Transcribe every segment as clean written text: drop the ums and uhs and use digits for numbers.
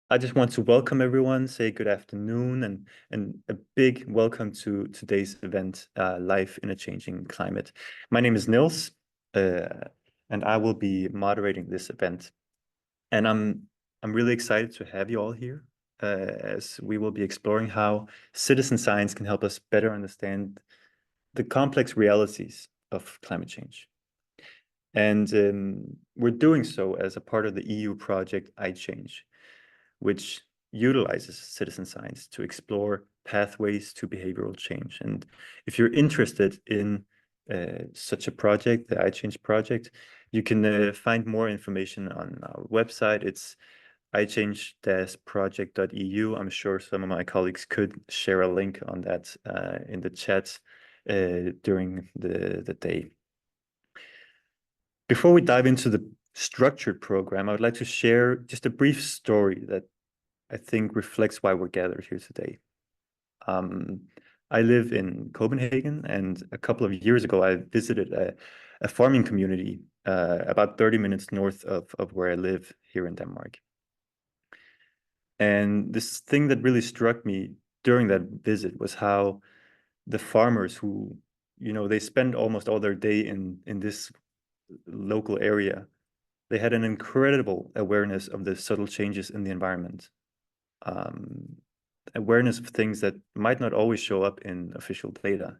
I just want to welcome everyone, say good afternoon, and a big welcome to today's event, Life in a Changing Climate. My name is Nils, uh, and I will be moderating this event. And I'm really excited to have you all here, as we will be exploring how citizen science can help us better understand the complex realities of climate change. And we're doing so as a part of the EU project iChange, which utilizes citizen science to explore pathways to behavioral change. And if you're interested in such a project, the iChange project, you can find more information on our website. It's ichange-project.eu. I'm sure some of my colleagues could share a link on that in the chat during the day. Before we dive into the structured program, I would like to share just a brief story that I think reflects why we're gathered here today. Um, I live in Copenhagen, and a couple of years ago, I visited a farming community about 30 minutes north of where I live here in Denmark. And this thing that really struck me during that visit was how the farmers who, they spend almost all their day in this local area, they had an incredible awareness of the subtle changes in the environment. Awareness of things that might not always show up in official data.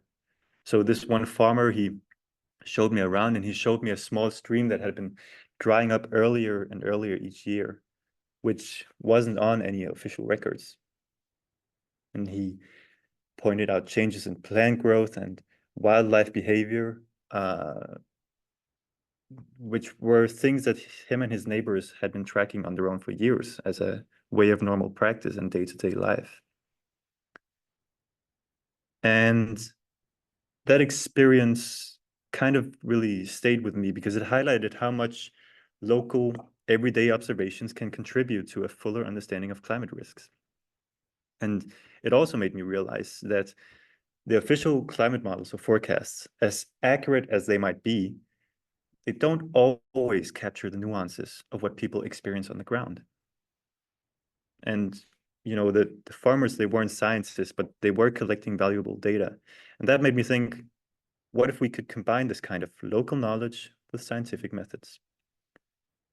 So this one farmer, he showed me around and he showed me a small stream that had been drying up earlier and earlier each year, which wasn't on any official records. And he pointed out changes in plant growth and wildlife behavior, which were things that him and his neighbors had been tracking on their own for years as a way of normal practice and day-to-day life. And that experience kind of really stayed with me because it highlighted how much local everyday observations can contribute to a fuller understanding of climate risks. And it also made me realize that the official climate models or forecasts, as accurate as they might be, they don't always capture the nuances of what people experience on the ground. And the farmers, they weren't scientists, but they were collecting valuable data. And that made me think, what if we could combine this kind of local knowledge with scientific methods?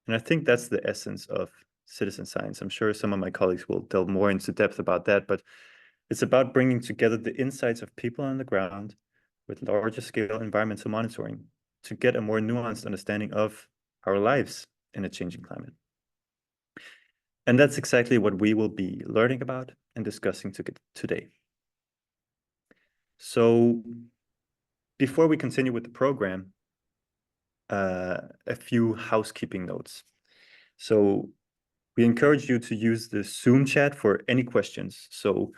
And I think that's the essence of citizen science. I'm sure some of my colleagues will delve more into depth about that, but it's about bringing together the insights of people on the ground with larger scale environmental monitoring to get a more nuanced understanding of our lives in a changing climate. And that's exactly what we will be learning about and discussing today. So before we continue with the program, a few housekeeping notes. So we encourage you to use the Zoom chat for any questions. So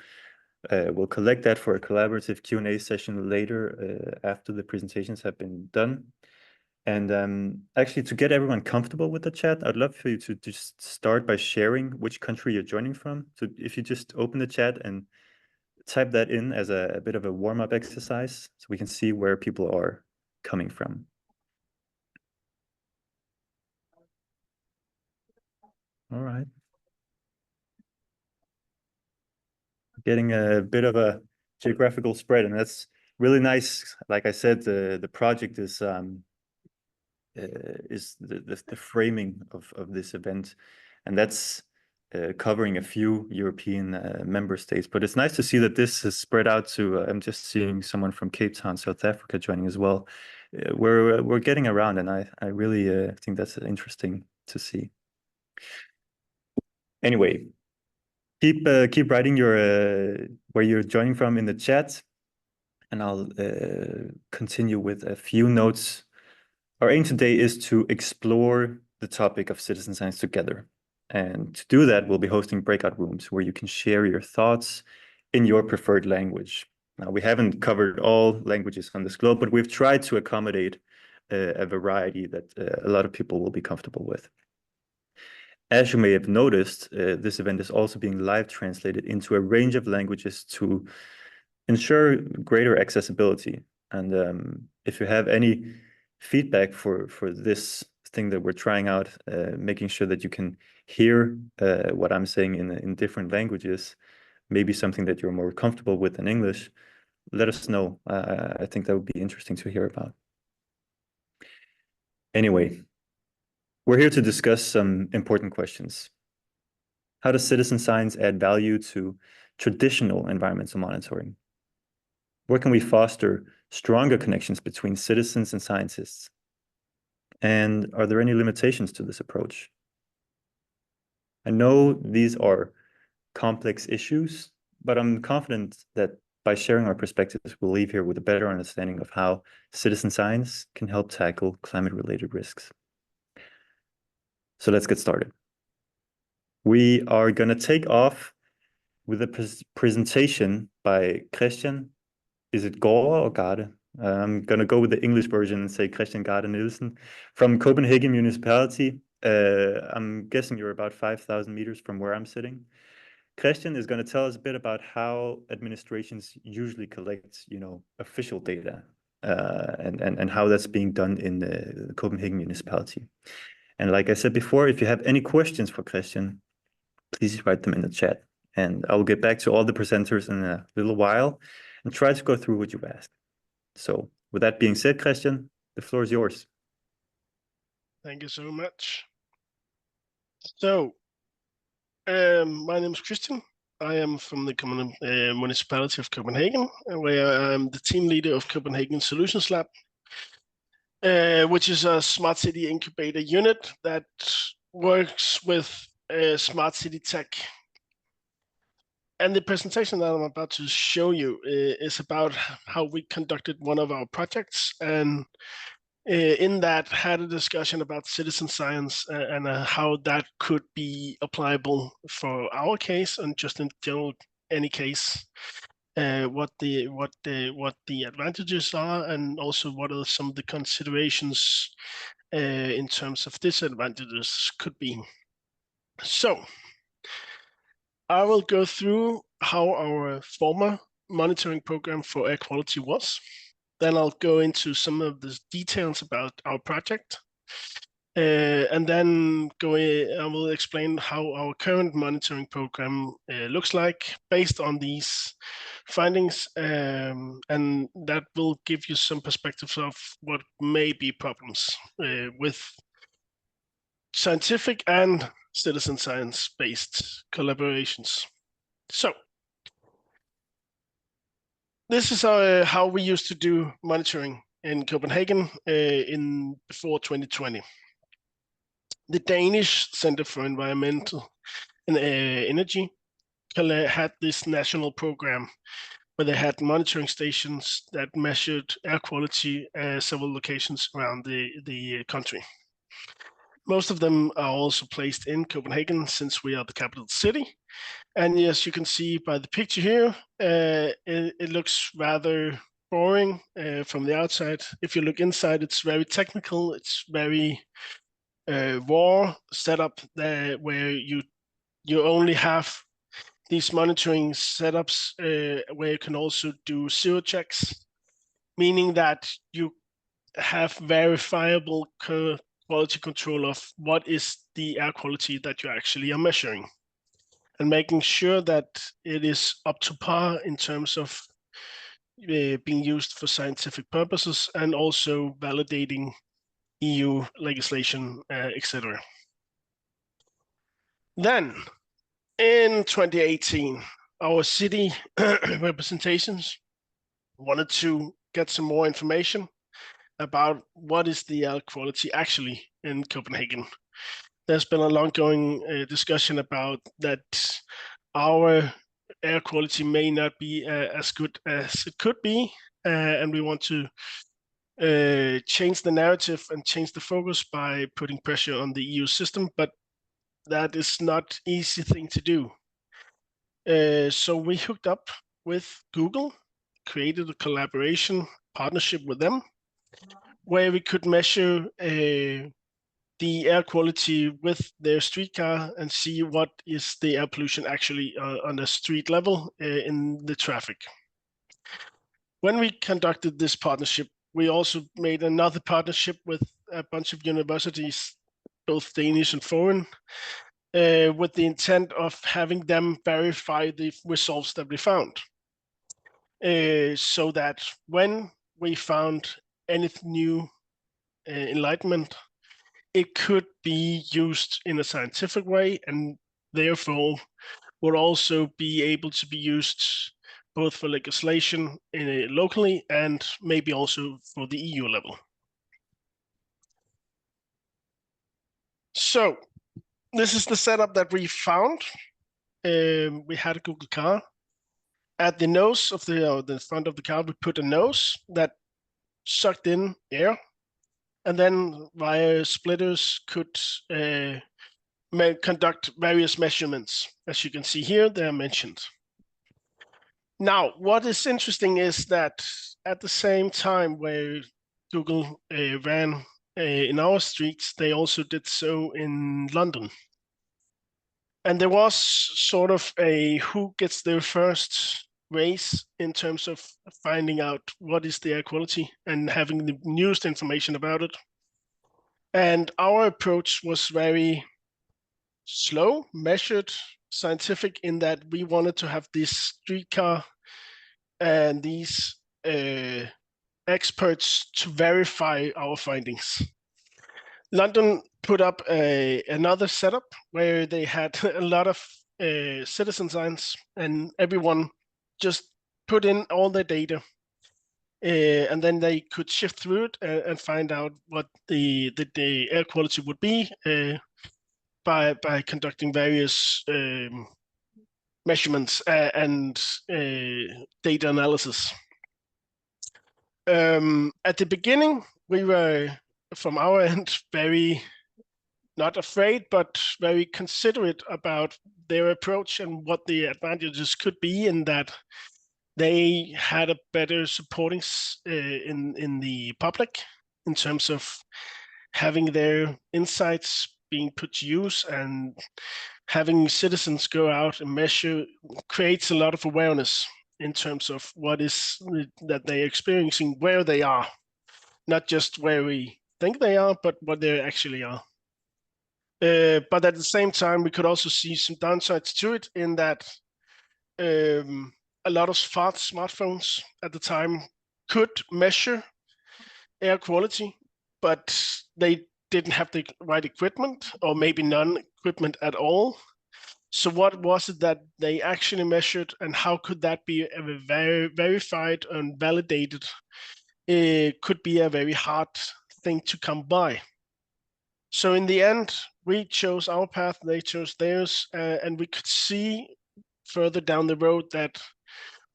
we'll collect that for a collaborative Q&A session later after the presentations have been done. And actually, to get everyone comfortable with the chat, I'd love for you to just start by sharing which country you're joining from. So if you just open the chat and type that in as a bit of a warm-up exercise, so we can see where people are coming from. All right. Getting a bit of a geographical spread, and that's really nice. Like I said, the project is the framing of this event, and that's covering a few European member states. But it's nice to see that this is spread out to. I'm just seeing someone from Cape Town, South Africa, joining as well. We're getting around, and I really think that's interesting to see. Anyway, keep writing your where you're joining from in the chat, and I'll continue with a few notes. Our aim today is to explore the topic of citizen science together. And to do that, we'll be hosting breakout rooms where you can share your thoughts in your preferred language. Now, we haven't covered all languages on this globe, but we've tried to accommodate a variety that a lot of people will be comfortable with. As you may have noticed, this event is also being live translated into a range of languages to ensure greater accessibility. And if you have any feedback for this thing that we're trying out, making sure that you can hear what I'm saying in different languages, maybe something that you're more comfortable with in English. Let us know. I think that would be interesting to hear about. Anyway, we're here to discuss some important questions. How does citizen science add value to traditional environmental monitoring? Where can we foster stronger connections between citizens and scientists? And are there any limitations to this approach? I know these are complex issues, but I'm confident that by sharing our perspectives, we'll leave here with a better understanding of how citizen science can help tackle climate-related risks. So let's get started. We are going to take off with a presentation by Christian. Is it Gaarde or Gaarde? I'm going to go with the English version and say Christian Gaarde Nielsen from Copenhagen Municipality. I'm guessing you're about 5,000 meters from where I'm sitting. Christian is going to tell us a bit about how administrations usually collect, official data and how that's being done in the Copenhagen Municipality. And like I said before, if you have any questions for Christian, please write them in the chat. And I will get back to all the presenters in a little while and try to go through what you've asked. So with that being said, Christian, the floor is yours. Thank you so much. So, my name is Christian. I am from the municipality of Copenhagen, where I'm the team leader of Copenhagen Solutions Lab, which is a smart city incubator unit that works with smart city tech. And the presentation that I'm about to show you is about how we conducted one of our projects, and in that had a discussion about citizen science and how that could be applicable for our case and just in general any case. What the advantages are, and also what are some of the considerations in terms of disadvantages could be. So I will go through how our former monitoring program for air quality was. Then I'll go into some of the details about our project. And then I will explain how our current monitoring program looks like based on these findings. And that will give you some perspectives of what may be problems with scientific and citizen science-based collaborations. So this is how we used to do monitoring in Copenhagen before 2020. The Danish Center for Environmental and Energy had this national program where they had monitoring stations that measured air quality at several locations around the country. Most of them are also placed in Copenhagen since we are the capital city. And as you can see by the picture here, it looks rather boring from the outside. If you look inside, it's very technical. It's very raw setup where you only have these monitoring setups where you can also do zero checks, meaning that you have verifiable quality control of what is the air quality that you actually are measuring, and making sure that it is up to par in terms of being used for scientific purposes and also validating EU legislation, etc. Then in 2018, our city representations wanted to get some more information about what is the air quality actually in Copenhagen. There's been an ongoing discussion about that our air quality may not be as good as it could be, and we want to change the narrative and change the focus by putting pressure on the EU system, but that is not an easy thing to do. So we hooked up with Google, created a collaboration partnership with them, where we could measure the air quality with their streetcar and see what is the air pollution actually on the street level in the traffic. When we conducted this partnership, we also made another partnership with a bunch of universities, both Danish and foreign, with the intent of having them verify the results that we found. So that when we found anything new, enlightenment, it could be used in a scientific way, and therefore would also be able to be used both for legislation locally and maybe also for the EU level. So this is the setup that we found. We had a Google car. At the nose of the front of the car, we put a nose that sucked in air, and then via splitters could conduct various measurements. As you can see here, they are mentioned. Now, what is interesting is that at the same time where Google ran in our streets, they also did so in London. And there was sort of a who gets there first race in terms of finding out what is the air quality and having the newest information about it. And our approach was very slow, measured, scientific, in that we wanted to have this streetcar and these experts to verify our findings. London put up another setup where they had a lot of citizen science, and everyone just put in all their data, and then they could shift through it and find out what the air quality would be by conducting various measurements and data analysis. At the beginning, we were, from our end, very not afraid, but very considerate about their approach and what the advantages could be, in that they had a better supporting in the public in terms of having their insights being put to use, and having citizens go out and measure creates a lot of awareness in terms of what is that they're experiencing, where they are, not just where we think they are, but what they actually are. But at the same time, we could also see some downsides to it, in that a lot of smartphones at the time could measure air quality, but they didn't have the right equipment, or maybe none equipment at all. So what was it that they actually measured, and how could that be verified and validated? It could be a very hard thing to come by. So in the end, we chose our path, they chose theirs, and we could see further down the road that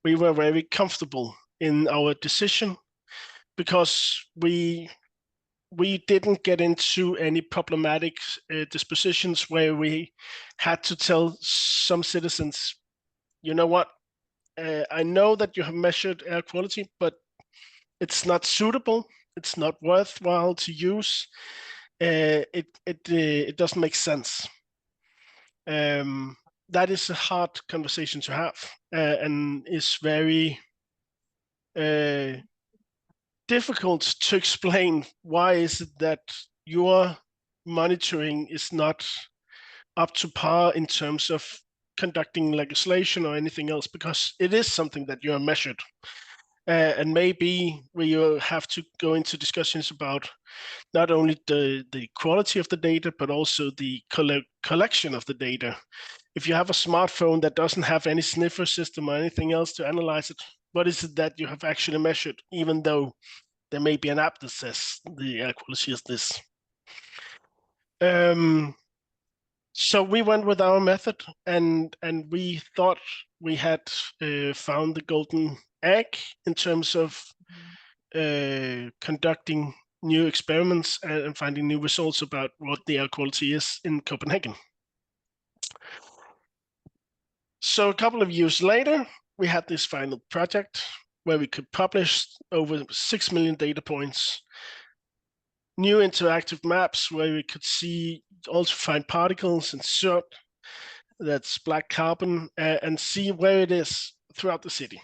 we were very comfortable in our decision, because we didn't get into any problematic dispositions where we had to tell some citizens, you know what, I know that you have measured air quality, but it's not suitable, it's not worthwhile to use. It doesn't make sense. That is a hard conversation to have, and is very difficult to explain. Why is it that your monitoring is not up to par in terms of conducting legislation or anything else? Because it is something that you are measured. And maybe we will have to go into discussions about not only the quality of the data, but also the collection of the data. If you have a smartphone that doesn't have any sniffer system or anything else to analyze it, what is it that you have actually measured, even though there may be an app that says the air quality is this? So we went with our method, and we thought we had found the golden egg in terms of conducting new experiments and finding new results about what the air quality is in Copenhagen. So a couple of years later, we had this final project where we could publish over 6 million data points, new interactive maps where we could see ultrafine particles and soot, that's black carbon, and see where it is throughout the city.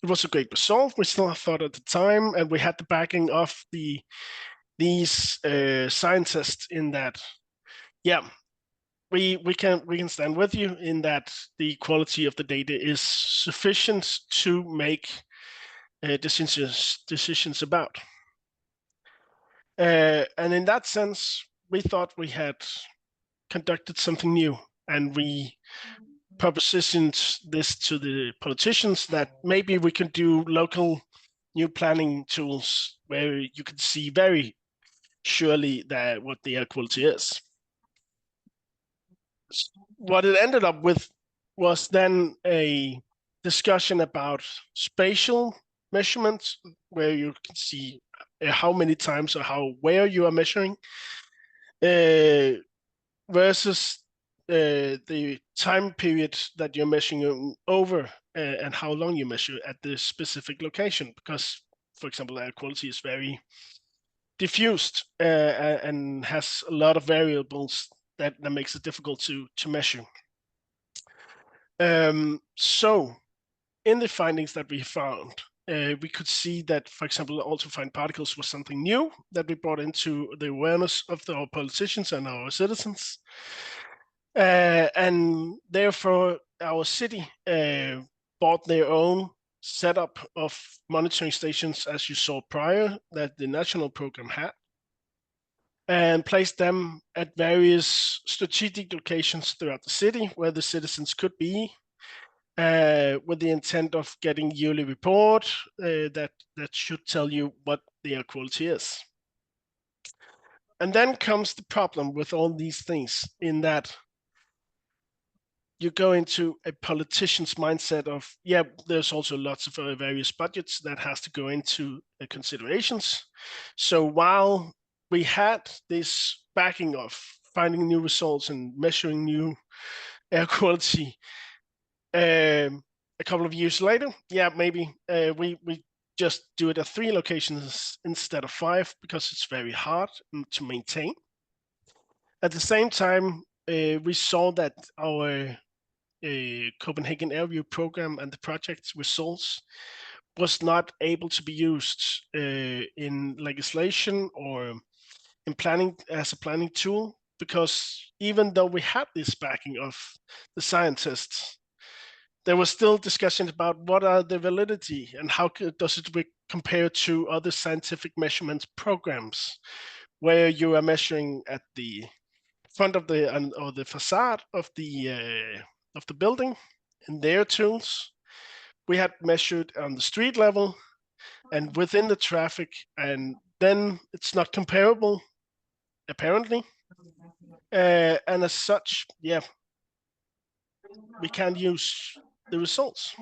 It was a great result. We still thought at the time, and we had the backing of the these scientists in that, yeah, we can stand with you in that the quality of the data is sufficient to make decisions about. And in that sense, we thought we had conducted something new, and we propositioned this to the politicians that maybe we can do local new planning tools where you can see very surely that what the air quality is. What it ended up with was then a discussion about spatial measurements, where you can see how many times or where you are measuring, versus the time period that you're measuring over, and how long you measure at the specific location. Because, for example, air quality is very diffused and has a lot of variables that makes it difficult to measure. So in the findings that we found, we could see that, for example, ultrafine particles was something new that we brought into the awareness of our politicians and our citizens. And therefore, our city bought their own setup of monitoring stations, as you saw prior, that the national program had, and placed them at various strategic locations throughout the city where the citizens could be, with the intent of getting yearly report that should tell you what the air quality is. And then comes the problem with all these things, in that you go into a politician's mindset of, yeah, there's also lots of various budgets that has to go into considerations. So while we had this backing of finding new results and measuring new air quality, a couple of years later, yeah, maybe we just do it at 3 locations instead of 5, because it's very hard to maintain. At the same time, we saw that our Copenhagen Air View program and the project's results was not able to be used in legislation or in planning as a planning tool, because even though we had this backing of the scientists, there was still discussion about what are the validity and how does it compare to other scientific measurements programs, where you are measuring at the front of the or the facade of the building in their tools. We had measured on the street level and within the traffic, and then it's not comparable, apparently. And as such, yeah, we can't use the results.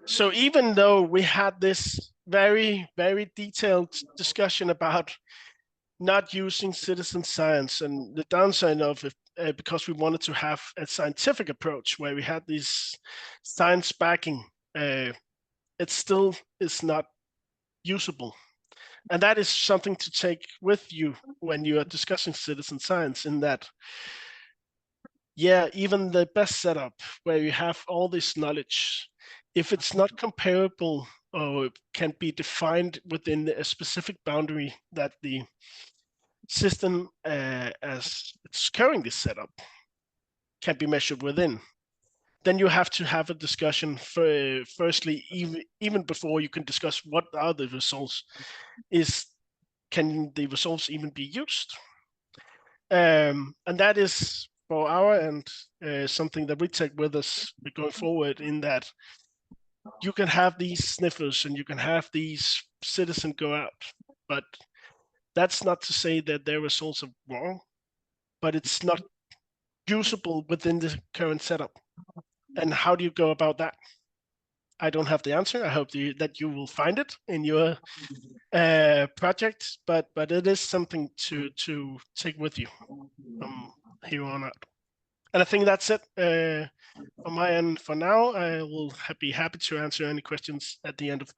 So even though we had this very, very detailed discussion about not using citizen science, and the downside of it, because we wanted to have a scientific approach where we had this science backing, it still is not usable. And that is something to take with you when you are discussing citizen science, in that, yeah, even the best setup where you have all this knowledge, if it's not comparable or can be defined within a specific boundary that the system as it's currently set up can be measured within, then you have to have a discussion firstly, even before you can discuss what are the results, is can the results even be used? And that is, for our end, something that we take with us going forward, in that you can have these sniffers and you can have these citizens go out, but that's not to say that their results are wrong, but it's not usable within the current setup. And how do you go about that? I don't have the answer. I hope that you will find it in your project, but it is something to take with you from here on out. And I think that's it on my end for now. I will be happy to answer any questions at the end of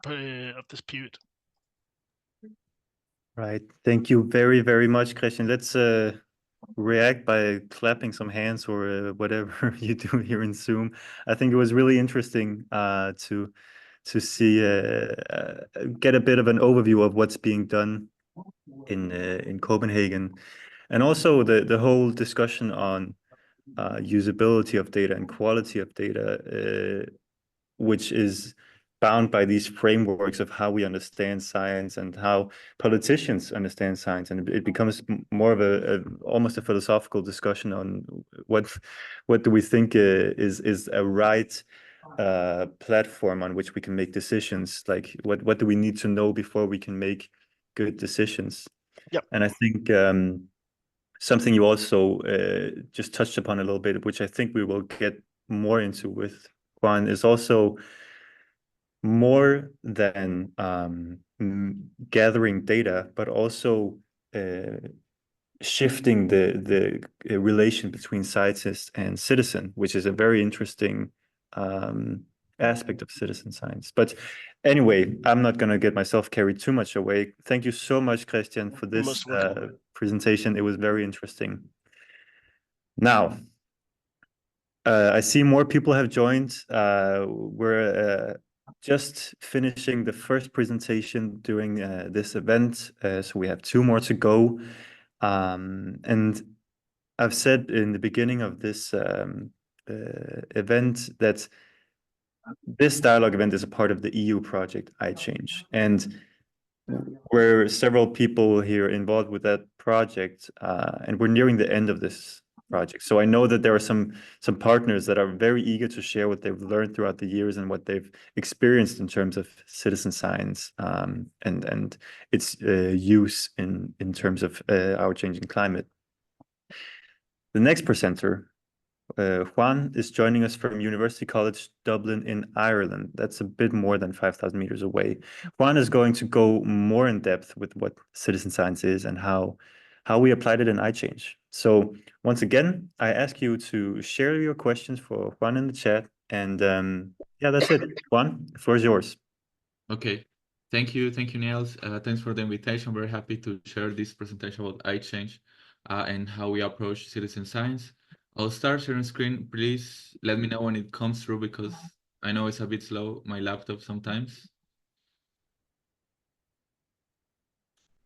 this period. Right. Thank you very, very much, Christian. Let's react by clapping some hands or whatever you do here in Zoom. I think it was really interesting to see get a bit of an overview of what's being done in Copenhagen, and also the whole discussion on usability of data and quality of data, which is bound by these frameworks of how we understand science and how politicians understand science, and it becomes more of almost a philosophical discussion on what do we think is a right platform on which we can make decisions, like what do we need to know before we can make good decisions. Yep. And I think something you also just touched upon a little bit, which I think we will get more into with Juan, is also more than gathering data, but also shifting the relation between scientist and citizen, which is a very interesting aspect of citizen science. But anyway, I'm not going to get myself carried too much away. Thank you so much, Christian, for this Most welcome. presentation. It was very interesting. Now, I see more people have joined. We're just finishing the first presentation during this event, so we have 2 more to go. And I've said in the beginning of this event that this dialogue event is a part of the EU project iChange, and we're several people here involved with that project, and we're nearing the end of this project. So I know that there are some partners that are very eager to share what they've learned throughout the years and what they've experienced in terms of citizen science, and its use in terms of our changing climate. The next presenter, Juan, is joining us from University College Dublin in Ireland. That's a bit more than 5,000 meters away. Juan is going to go more in depth with what citizen science is and how we applied it in iChange. So once again, I ask you to share your questions for Juan in the chat. And yeah, that's it. Juan, the floor is yours. Okay. Thank you, Niels. Thanks for the invitation. Very happy to share this presentation about iChange and how we approach citizen science. I'll start sharing screen. Please let me know when it comes through because I know it's a bit slow, my laptop sometimes.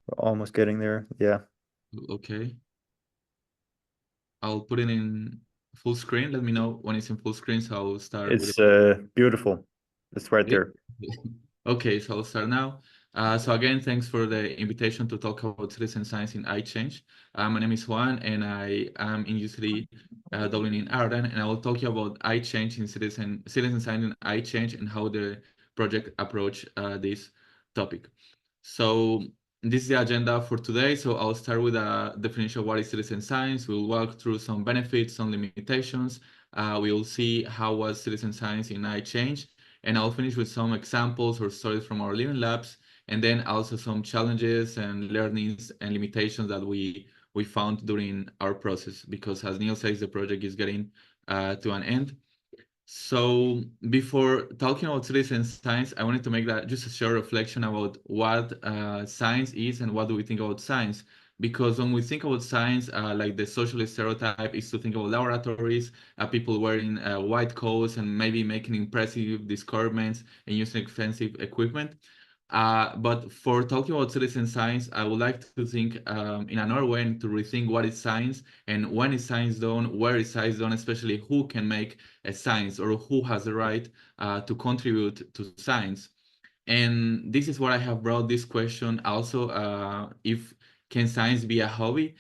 We're almost getting there. Yeah. Okay. I'll put it in full screen. Let me know when it's in full screen, so I'll start with It's beautiful. It's right there. Okay, so I'll start now. So again, thanks for the invitation to talk about citizen science in iChange. My name is Juan, and I am in UCD Dublin in Ireland, and I will talk you about iChange in citizen science in iChange and how the project approach this topic. So this is the agenda for today. So I'll start with a definition of what is citizen science. We'll walk through some benefits, some limitations. We will see how was citizen science in iChange, and I'll finish with some examples or stories from our living labs, and then also some challenges and learnings and limitations that we found during our process, because as Neil says, the project is getting to an end. So before talking about citizen science, I wanted to make that just a short reflection about what science is and what do we think about science. Because when we think about science, like the social stereotype is to think about laboratories, people wearing white coats and maybe making impressive discoveries and using expensive equipment. But for talking about citizen science, I would like to think in another way and to rethink what is science and when is science done, where is science done, especially who can make a science or who has the right to contribute to science. And this is what I have brought this question also, if can science be a hobby?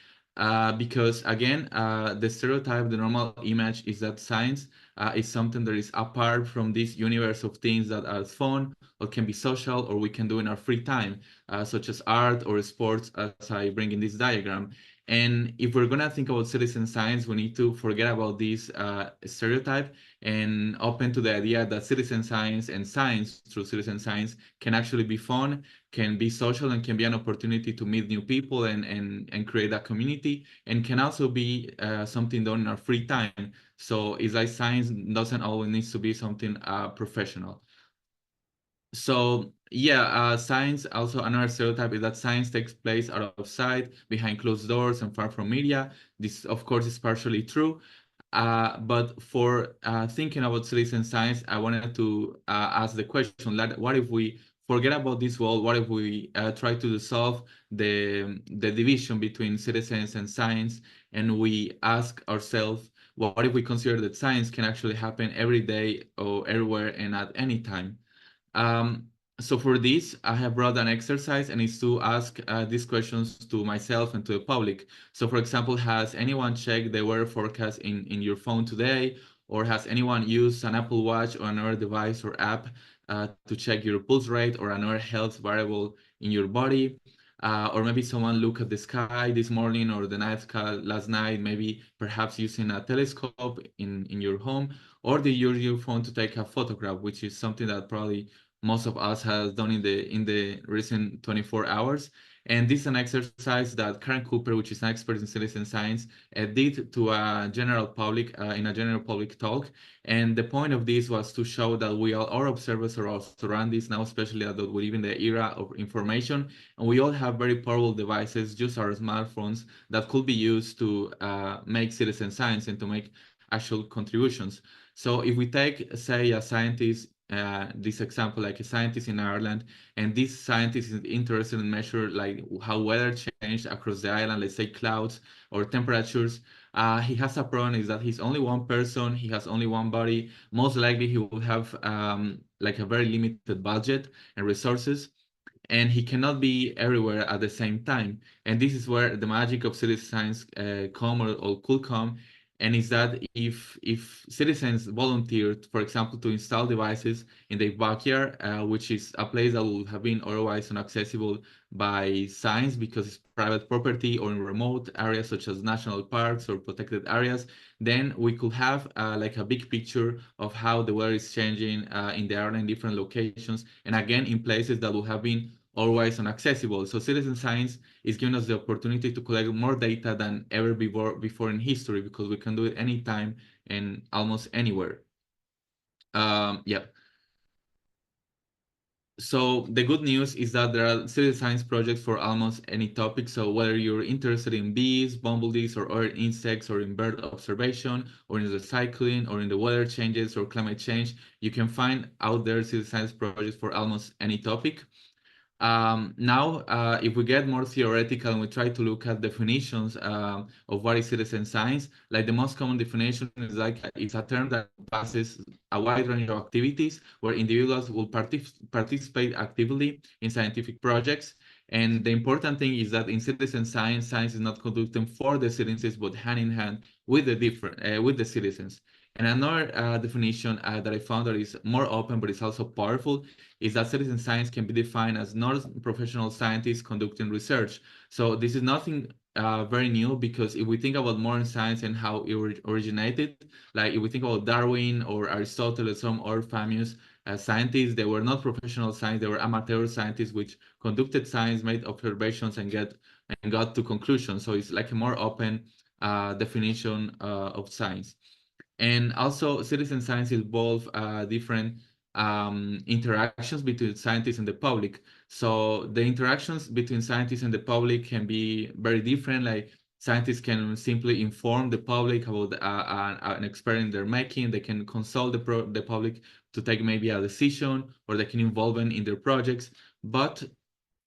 Because again, the stereotype, the normal image is that science is something that is apart from this universe of things that are fun or can be social or we can do in our free time, such as art or sports, as I bring in this diagram. And if we're gonna think about citizen science, we need to forget about this stereotype and open to the idea that citizen science and science through citizen science can actually be fun, can be social, and can be an opportunity to meet new people and create a community, and can also be something done in our free time. So it's like science doesn't always need to be something professional. So yeah, science, also another stereotype is that science takes place out of sight, behind closed doors and far from media. This, of course, is partially true. But for thinking about citizen science, I wanted to ask the question, what if we forget about this world, what if we try to dissolve the division between citizens and science, and we ask ourselves, what if we consider that science can actually happen every day or everywhere and at any time? Um, so for this, I have brought an exercise, and it's to ask these questions to myself and to the public. So for example, has anyone checked the weather forecast in your phone today? Or has anyone used an Apple Watch or another device or app to check your pulse rate or another health variable in your body? Or maybe someone looked at the sky this morning or the night sky last night, maybe perhaps using a telescope in your home, or did you use your phone to take a photograph, which is something that probably most of us has done in the recent 24 hours. And this is an exercise that Karen Cooper, which is an expert in citizen science, did to a general public in a general public talk. And the point of this was to show that we all are observers of our surroundings now, especially that we live in the era of information, and we all have very powerful devices, just our smartphones, that could be used to make citizen science and to make actual contributions. So if we take, say, a scientist, this example, like a scientist in Ireland, and this scientist is interested in measure like how weather changed across the island, let's say clouds or temperatures. He has a problem is that he's only one person, he has only one body. Most likely he will have like a very limited budget and resources, and he cannot be everywhere at the same time. And this is where the magic of citizen science come or could come. And is that if citizens volunteered, for example, to install devices in their backyard, which is a place that would have been otherwise inaccessible by science because it's private property, or in remote areas such as national parks or protected areas, then we could have like a big picture of how the weather is changing in the area in different locations, and again in places that would have been otherwise inaccessible. So citizen science is giving us the opportunity to collect more data than ever before in history, because we can do it anytime and almost anywhere. Yeah. So the good news is that there are citizen science projects for almost any topic. So whether you're interested in bees, bumblebees, or other insects, or in bird observation, or in recycling, or in the weather changes or climate change, you can find out there citizen science projects for almost any topic. Now, if we get more theoretical and we try to look at definitions of what is citizen science, like the most common definition is like it's a term that passes a wide range of activities where individuals will participate actively in scientific projects. And the important thing is that in citizen science, science is not conducted for the citizens, but hand in hand with the citizens. And another definition that I found that is more open, but it's also powerful, is that citizen science can be defined as non-professional scientists conducting research. So this is nothing very new, because if we think about modern science and how it originated, like if we think about Darwin or Aristotle or some other famous scientists, they were not professional scientists, they were amateur scientists which conducted science, made observations, and got to conclusions. So it's like a more open definition of science. And also citizen science involve different interactions between scientists and the public. So the interactions between scientists and the public can be very different. Like scientists can simply inform the public about an experiment they're making. They can consult the public to take maybe a decision, or they can involve them in their projects. But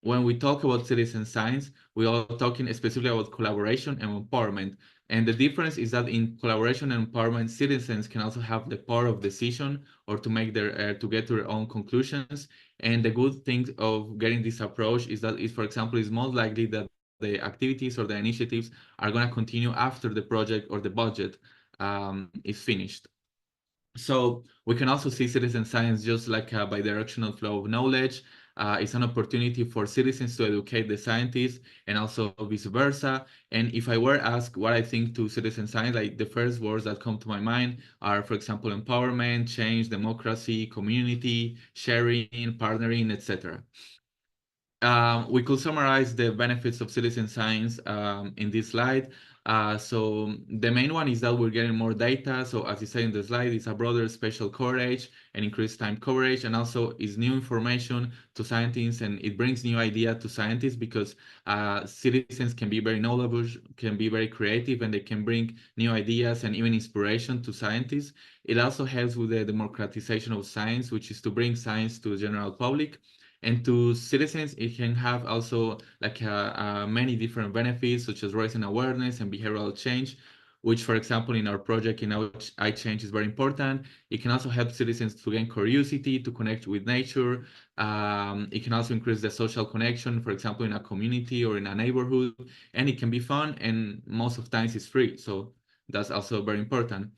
when we talk about citizen science, we are talking specifically about collaboration and empowerment. And the difference is that in collaboration and empowerment, citizens can also have the power of decision, or to make to get to their own conclusions. And the good thing of getting this approach is that, for example, it's most likely that the activities or the initiatives are going to continue after the project or the budget is finished. So we can also see citizen science just like a bidirectional flow of knowledge. It's an opportunity for citizens to educate the scientists, and also vice versa. And if I were asked what I think to citizen science, like the first words that come to my mind are, for example, empowerment, change, democracy, community, sharing, partnering, etc. We could summarize the benefits of citizen science in this slide. So the main one is that we're getting more data. So as you say in the slide, it's a broader spatial coverage and increased time coverage, and also is new information to scientists, and it brings new idea to scientists, because citizens can be very knowledgeable, can be very creative, and they can bring new ideas and even inspiration to scientists. It also helps with the democratization of science, which is to bring science to the general public. And to citizens, it can have also like many different benefits, such as raising awareness and behavioral change, which, for example, in our project in iChange is very important. It can also help citizens to gain curiosity, to connect with nature. It can also increase the social connection, for example, in a community or in a neighborhood, and it can be fun, and most of times it's free. So that's also very important.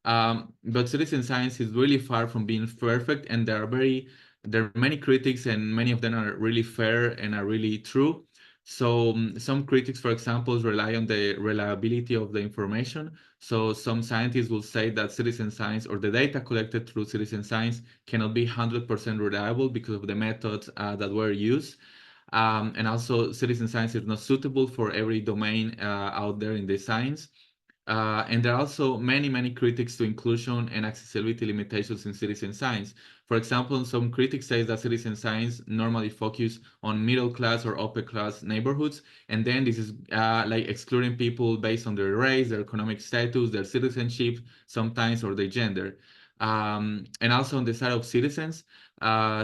But citizen science is really far from being perfect, and there are many critics, and many of them are really fair and are really true. So some critics, for example, rely on the reliability of the information. So some scientists will say that citizen science or the data collected through citizen science cannot be 100% reliable because of the methods that were used. And also citizen science is not suitable for every domain out there in the science. And there are also many critics to inclusion and accessibility limitations in citizen science. For example, some critics say that citizen science normally focus on middle class or upper class neighborhoods, and then this is like excluding people based on their race, their economic status, their citizenship, sometimes, or their gender. And also on the side of citizens,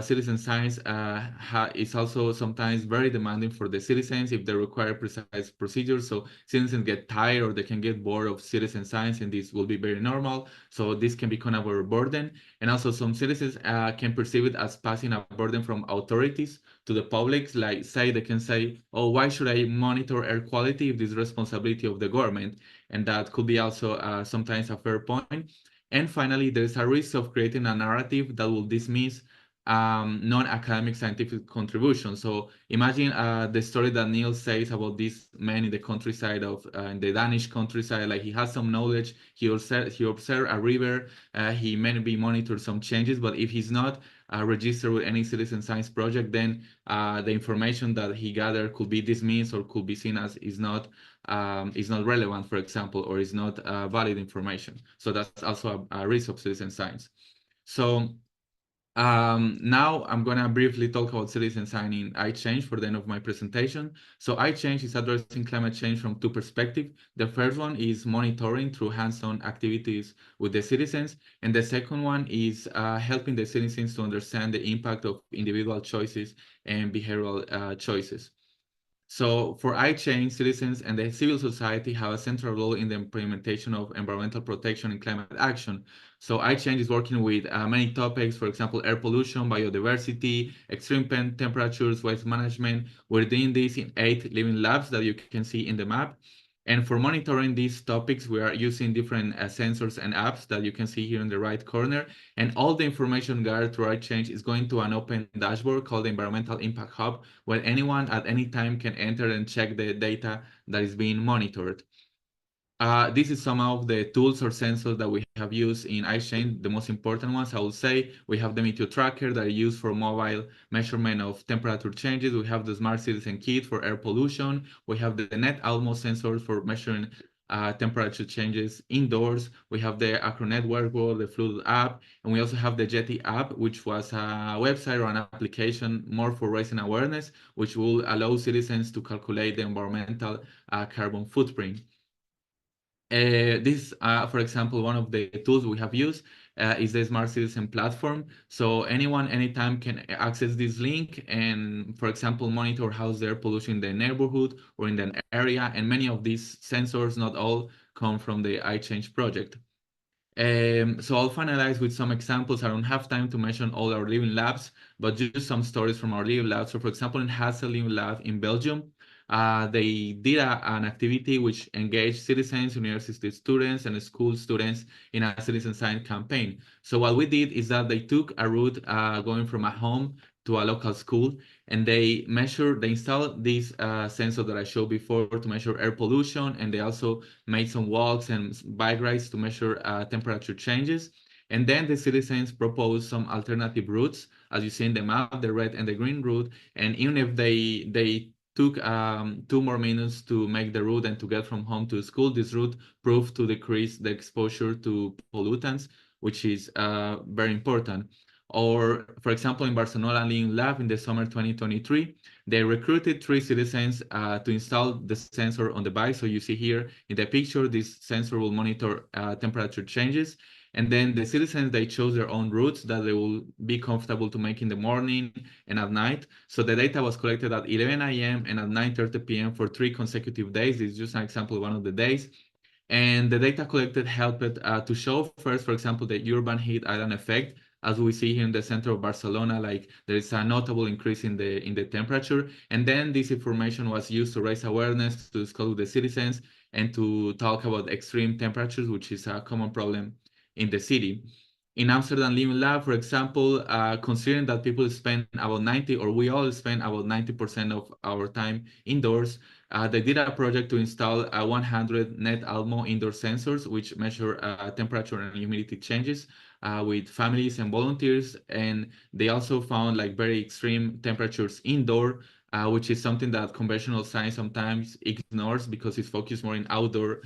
citizen science is also sometimes very demanding for the citizens if they require precise procedures. So citizens get tired or they can get bored of citizen science, and this will be very normal. So this can become a burden. And also some citizens can perceive it as passing a burden from authorities to the public. Like they can say, oh, why should I monitor air quality if this is responsibility of the government? And that could be also sometimes a fair point. And finally, there is a risk of creating a narrative that will dismiss non-academic scientific contribution. So imagine the story that Niels says about this man in the countryside of in the Danish countryside. Like he has some knowledge, he observed a river, he maybe monitored some changes, but if he's not registered with any citizen science project, then the information that he gathered could be dismissed or could be seen as is not relevant, for example, or is not valid information. So that's also a risk of citizen science. So now I'm going to briefly talk about citizen science in iChange for the end of my presentation. So iChange is addressing climate change from two perspectives. The first one is monitoring through hands-on activities with the citizens. And the second one is helping the citizens to understand the impact of individual choices and behavioral choices. So for iChange, citizens and the civil society have a central role in the implementation of environmental protection and climate action. So iChange is working with many topics, for example, air pollution, biodiversity, extreme temperatures, waste management. We're doing this in 8 living labs that you can see in the map. And for monitoring these topics, we are using different sensors and apps that you can see here in the right corner. And all the information gathered through iChange is going to an open dashboard called the Environmental Impact Hub, where anyone at any time can enter and check the data that is being monitored. This is some of the tools or sensors that we have used in iChange. The most important ones, I would say, we have the Meteor Tracker that is used for mobile measurement of temperature changes. We have the Smart Citizen Kit for air pollution. We have the Net Almo sensors for measuring temperature changes indoors. We have the Acronet wearable, the Fluid app, and we also have the Jetty app, which was a website or an application more for raising awareness, which will allow citizens to calculate the environmental carbon footprint. This, for example, one of the tools we have used is the Smart Citizen platform. So anyone, anytime can access this link and, for example, monitor how's air pollution in the neighborhood or in the area. And many of these sensors, not all, come from the iChange project. So I'll finalize with some examples. I don't have time to mention all our living labs, but just some stories from our living labs. So for example, in Hassel Living Lab in Belgium, they did an activity which engaged citizens, university students, and school students in a citizen science campaign. So what we did is that they took a route going from a home to a local school, and they installed this sensor that I showed before to measure air pollution, and they also made some walks and bike rides to measure temperature changes. And then the citizens proposed some alternative routes, as you see in the map, the red and the green route. And even if they took 2 more minutes to make the route and to get from home to school, this route proved to decrease the exposure to pollutants, which is very important. Or, for example, in Barcelona Living Lab in the summer 2023, they recruited 3 citizens to install the sensor on the bike. So you see here in the picture, this sensor will monitor temperature changes. And then the citizens, they chose their own routes that they will be comfortable to make in the morning and at night. So the data was collected at 11 a.m. and at 9:30 p.m. for 3 consecutive days. This is just an example of one of the days. And the data collected helped to show first, for example, the urban heat island effect. As we see here in the center of Barcelona, like there is a notable increase in the temperature. And then this information was used to raise awareness, to discuss with the citizens, and to talk about extreme temperatures, which is a common problem in the city. In Amsterdam Living Lab, for example, considering that people spend about 90, or we all spend about 90% of our time indoors, they did a project to install 100 net Almo indoor sensors, which measure temperature and humidity changes with families and volunteers. And they also found like very extreme temperatures indoor, which is something that conventional science sometimes ignores because it's focused more in outdoor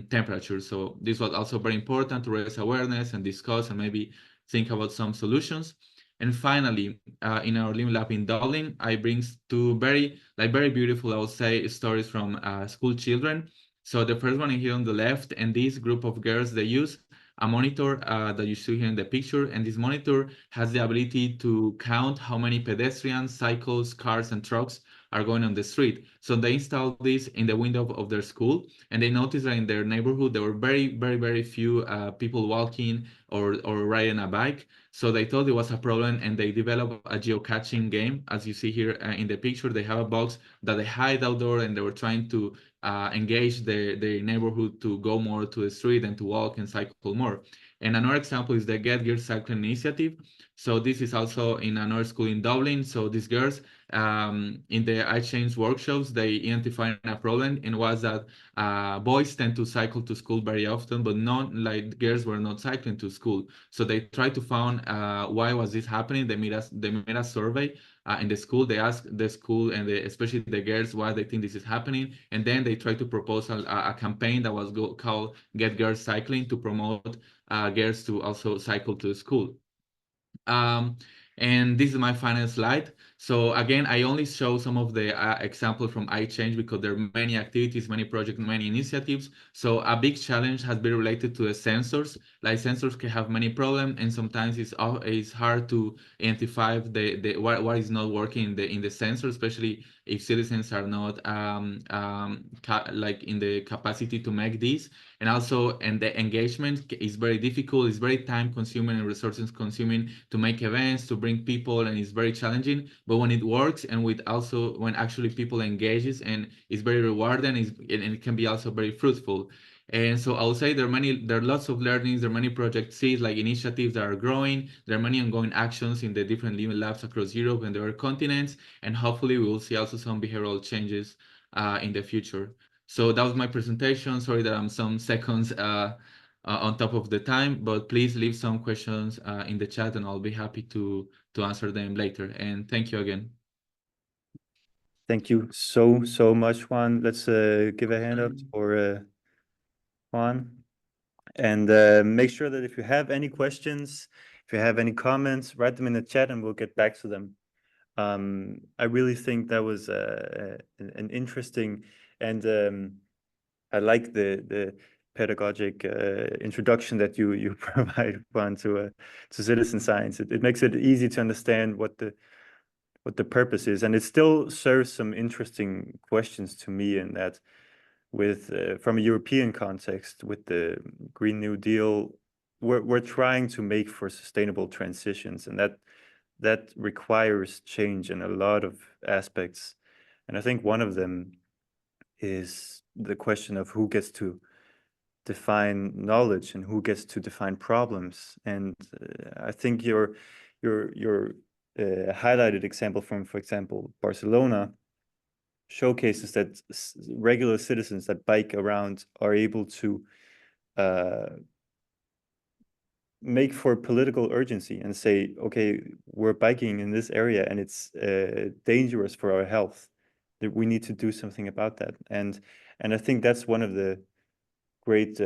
temperatures. So this was also very important to raise awareness and discuss and maybe think about some solutions. And finally, in our living lab in Dublin, I bring two very beautiful, I would say, stories from school children. So the first one is here on the left, and this group of girls, they use a monitor that you see here in the picture, and this monitor has the ability to count how many pedestrians, cycles, cars, and trucks are going on the street. So they installed this in the window of their school, and they noticed that in their neighborhood there were very few people walking or riding a bike. So they thought it was a problem, and they developed a geocaching game. As you see here in the picture, they have a box that they hide outdoor, and they were trying to engage their neighborhood to go more to the street and to walk and cycle more. And another example is the Get Gear Cycling Initiative. So this is also in another school in Dublin. So these girls, in the iChange workshops, they identified a problem, and was that boys tend to cycle to school very often, but not like girls were not cycling to school. So they tried to find why was this happening. They made a survey in the school. They asked the school and especially the girls why they think this is happening, and then they tried to propose a campaign that was called Get Girls Cycling to promote girls to also cycle to school. And this is my final slide. So again, I only show some of the examples from iChange because there are many activities, many projects, many initiatives. So a big challenge has been related to the sensors. Like sensors can have many problems, and sometimes it's hard to identify what is not working in the sensor, especially if citizens are not like in the capacity to make this. And also, and the engagement is very difficult. It's very time consuming and resources consuming to make events, to bring people, and it's very challenging. But when it works, and when actually people engages, and it's very rewarding, and it can be also very fruitful. And so I would say there are lots of learnings, there are many project seeds, like initiatives that are growing. There are many ongoing actions in the different living labs across Europe and the other continents. And hopefully we will see also some behavioral changes in the future. So that was my presentation. Sorry that I'm some seconds on top of the time, but please leave some questions in the chat, and I'll be happy to answer them later. And thank you again. Thank you so much, Juan. Let's give a hand up for Juan. And make sure that if you have any questions, if you have any comments, write them in the chat and we'll get back to them. I really think that was an interesting, and I like the pedagogic introduction that you provide, Juan, to citizen science. It makes it easy to understand what the purpose is, and it still serves some interesting questions to me in that, with from a European context, with the Green New Deal, we're trying to make for sustainable transitions, and that requires change in a lot of aspects. And I think one of them is the question of who gets to define knowledge and who gets to define problems. And I think your highlighted example from, for example, Barcelona, showcases that regular citizens that bike around are able to make for political urgency and say, okay, we're biking in this area and it's dangerous for our health, that we need to do something about that. And I think that's one of the great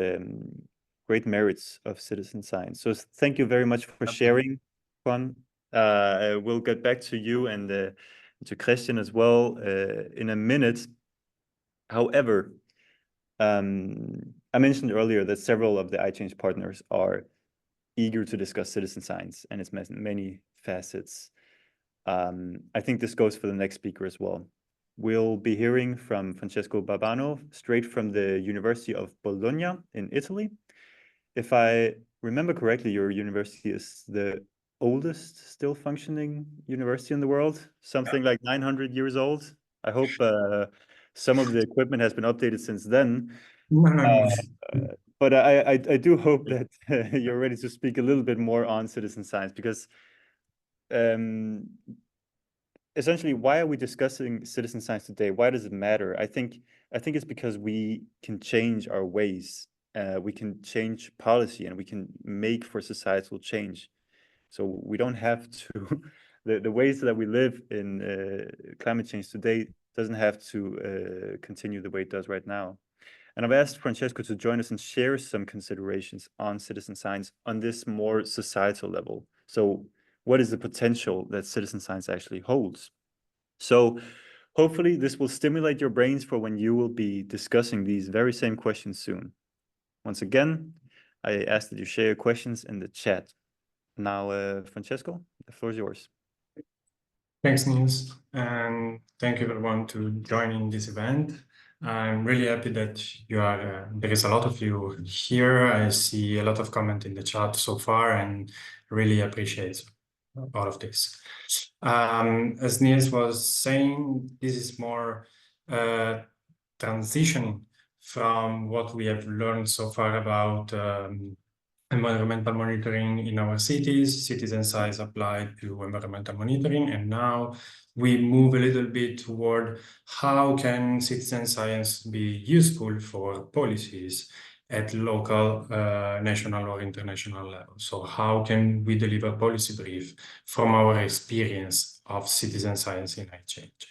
merits of citizen science. So thank you very much for sharing, Juan. We'll get back to you and to Christian as well in a minute. However, I mentioned earlier that several of the iChange partners are eager to discuss citizen science and its many facets. I think this goes for the next speaker as well. We'll be hearing from Francesco Barbano, straight from the University of Bologna in Italy. If I remember correctly, your university is the oldest still functioning university in the world, something like 900 years old. I hope some of the equipment has been updated since then. But I do hope that you're ready to speak a little bit more on citizen science, because essentially, why are we discussing citizen science today? Why does it matter? I think it's because we can change our ways. We can change policy, and we can make for societal change. So we don't have to, the ways that we live in climate change today doesn't have to continue the way it does right now. And I've asked Francesco to join us and share some considerations on citizen science on this more societal level. So what is the potential that citizen science actually holds? So hopefully this will stimulate your brains for when you will be discussing these very same questions soon. Once again, I ask that you share your questions in the chat. Now, Francesco, the floor is yours. Thanks, Niels, and thank you everyone to joining this event. I'm really happy that you are, there is a lot of you here. I see a lot of comment in the chat so far and really appreciate all of this. As Niels was saying, this is more transitioning from what we have learned so far about environmental monitoring in our cities, citizen science applied to environmental monitoring, and now we move a little bit toward how can citizen science be useful for policies at local, national or international level. So how can we deliver policy brief from our experience of citizen science in iChange?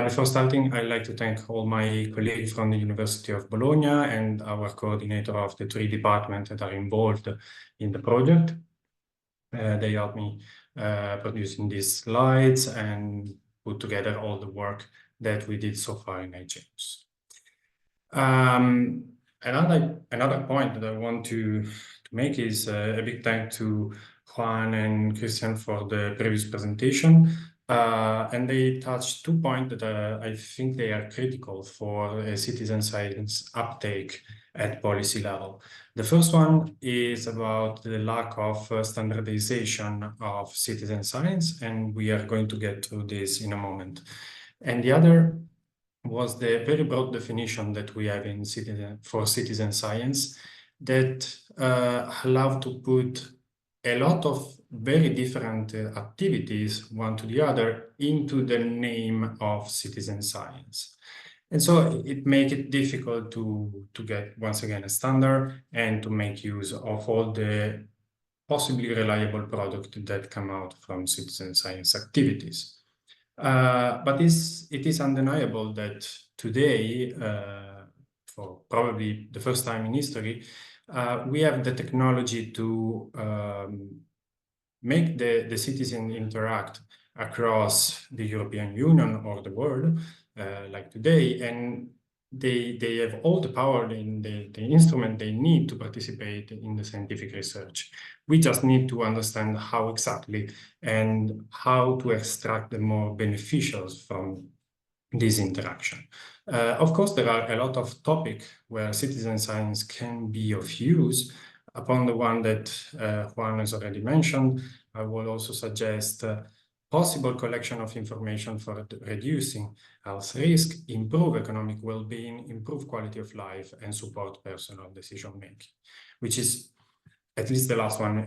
Before starting, I'd like to thank all my colleagues from the University of Bologna and our coordinator of the 3 departments that are involved in the project. They helped me producing these slides and put together all the work that we did so far in iChange. Another point that I want to make is a big thank to Juan and Christian for the previous presentation. And they touched 2 points that I think they are critical for citizen science uptake at policy level. The first one is about the lack of standardization of citizen science, and we are going to get to this in a moment. And the other was the very broad definition that we have in citizen science that allow to put a lot of very different activities, one to the other, into the name of citizen science. And so it makes it difficult to get, once again, a standard and to make use of all the possibly reliable products that come out from citizen science activities. But it is undeniable that today, for probably the first time in history, we have the technology to make the citizen interact across the European Union or the world, like today, and they have all the power in the instrument they need to participate in the scientific research. We just need to understand how exactly and how to extract the more beneficials from this interaction. Of course, there are a lot of topics where citizen science can be of use. Upon the one that Juan has already mentioned, I will also suggest possible collection of information for reducing health risk, improve economic well-being, improve quality of life, and support personal decision-making, which is at least the last one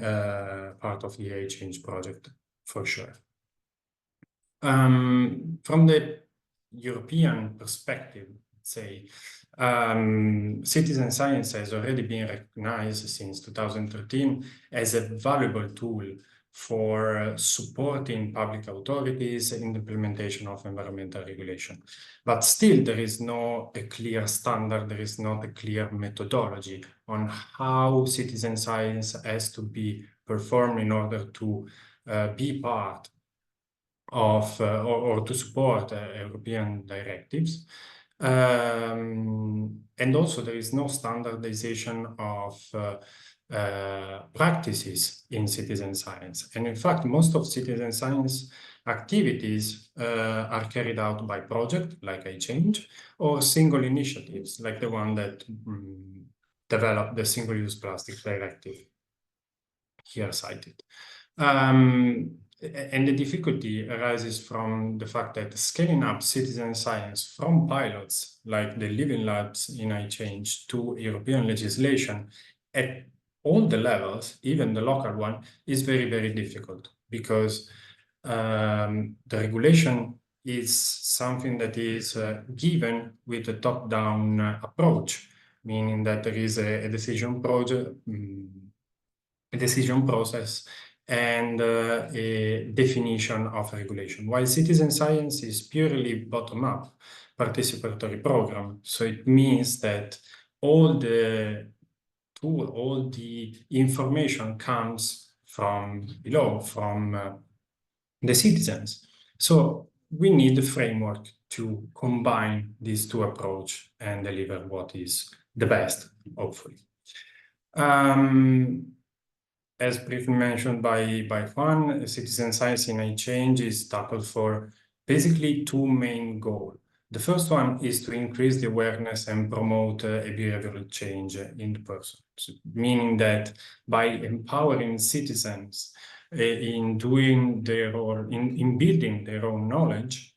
part of the iChange project, for sure. From the European perspective, say, citizen science has already been recognized since 2013 as a valuable tool for supporting public authorities in the implementation of environmental regulation. But still, there is no a clear standard, there is not a clear methodology on how citizen science has to be performed in order to be part of or to support European directives. And also there is no standardization of practices in citizen science. And in fact, most of citizen science activities are carried out by project, like iChange, or single initiatives, like the one that developed the Single-Use Plastic Directive, here cited. And the difficulty arises from the fact that scaling up citizen science from pilots, like the Living Labs in iChange, to European legislation at all the levels, even the local one, is very, very difficult, because the regulation is something that is given with a top-down approach, meaning that there is a decision process and a definition of regulation, while citizen science is purely bottom-up participatory program. So it means that all the information comes from below, from the citizens. So we need a framework to combine these two approaches and deliver what is the best, hopefully. As briefly mentioned by Juan, citizen science in iChange is tackled for basically two main goals. The first one is to increase the awareness and promote a behavioral change in the person, meaning that by empowering citizens in doing their or in building their own knowledge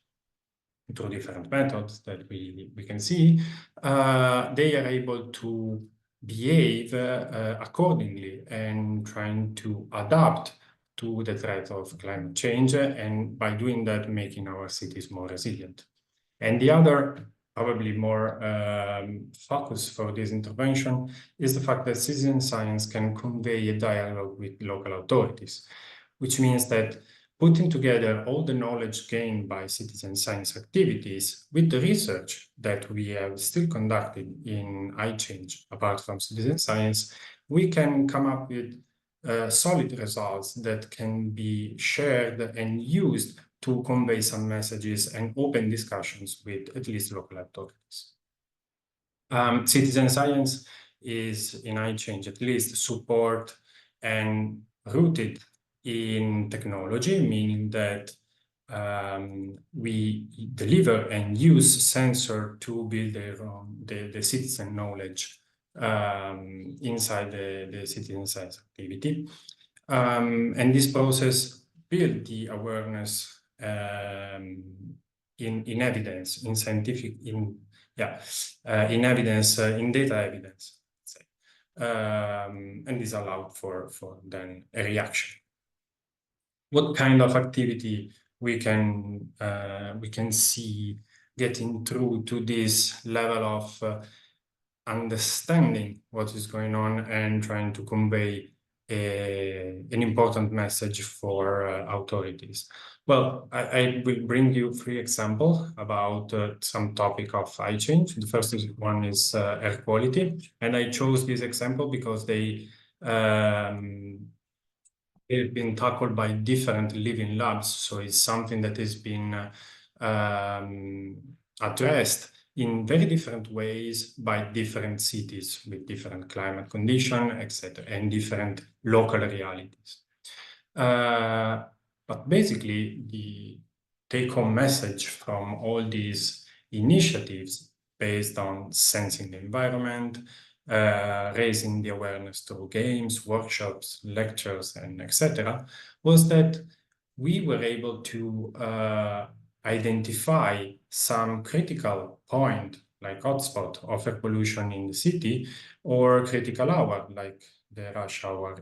through different methods that we can see, they are able to behave accordingly and trying to adapt to the threat of climate change, and by doing that, making our cities more resilient. And the other, probably more focus for this intervention, is the fact that citizen science can convey a dialogue with local authorities, which means that putting together all the knowledge gained by citizen science activities with the research that we have still conducted in iChange, apart from citizen science, we can come up with solid results that can be shared and used to convey some messages and open discussions with at least local authorities. Citizen science is, in iChange at least, support and rooted in technology, meaning that we deliver and use sensor to build the citizen knowledge inside the citizen science activity. And this process build the awareness in evidence, in scientific, in evidence, in data evidence, let's say. And this allowed for then a reaction. What kind of activity we can see getting through to this level of understanding what is going on and trying to convey an important message for authorities? Well, I will bring you 3 examples about some topic of iChange. The first one is air quality, and I chose this example because they've been tackled by different living labs, so it's something that has been addressed in very different ways by different cities with different climate conditions, etc., and different local realities. But basically, the take-home message from all these initiatives based on sensing the environment, raising the awareness through games, workshops, lectures, and etc., was that we were able to identify some critical point, like hotspot of air pollution in the city, or critical hour, like the rush hour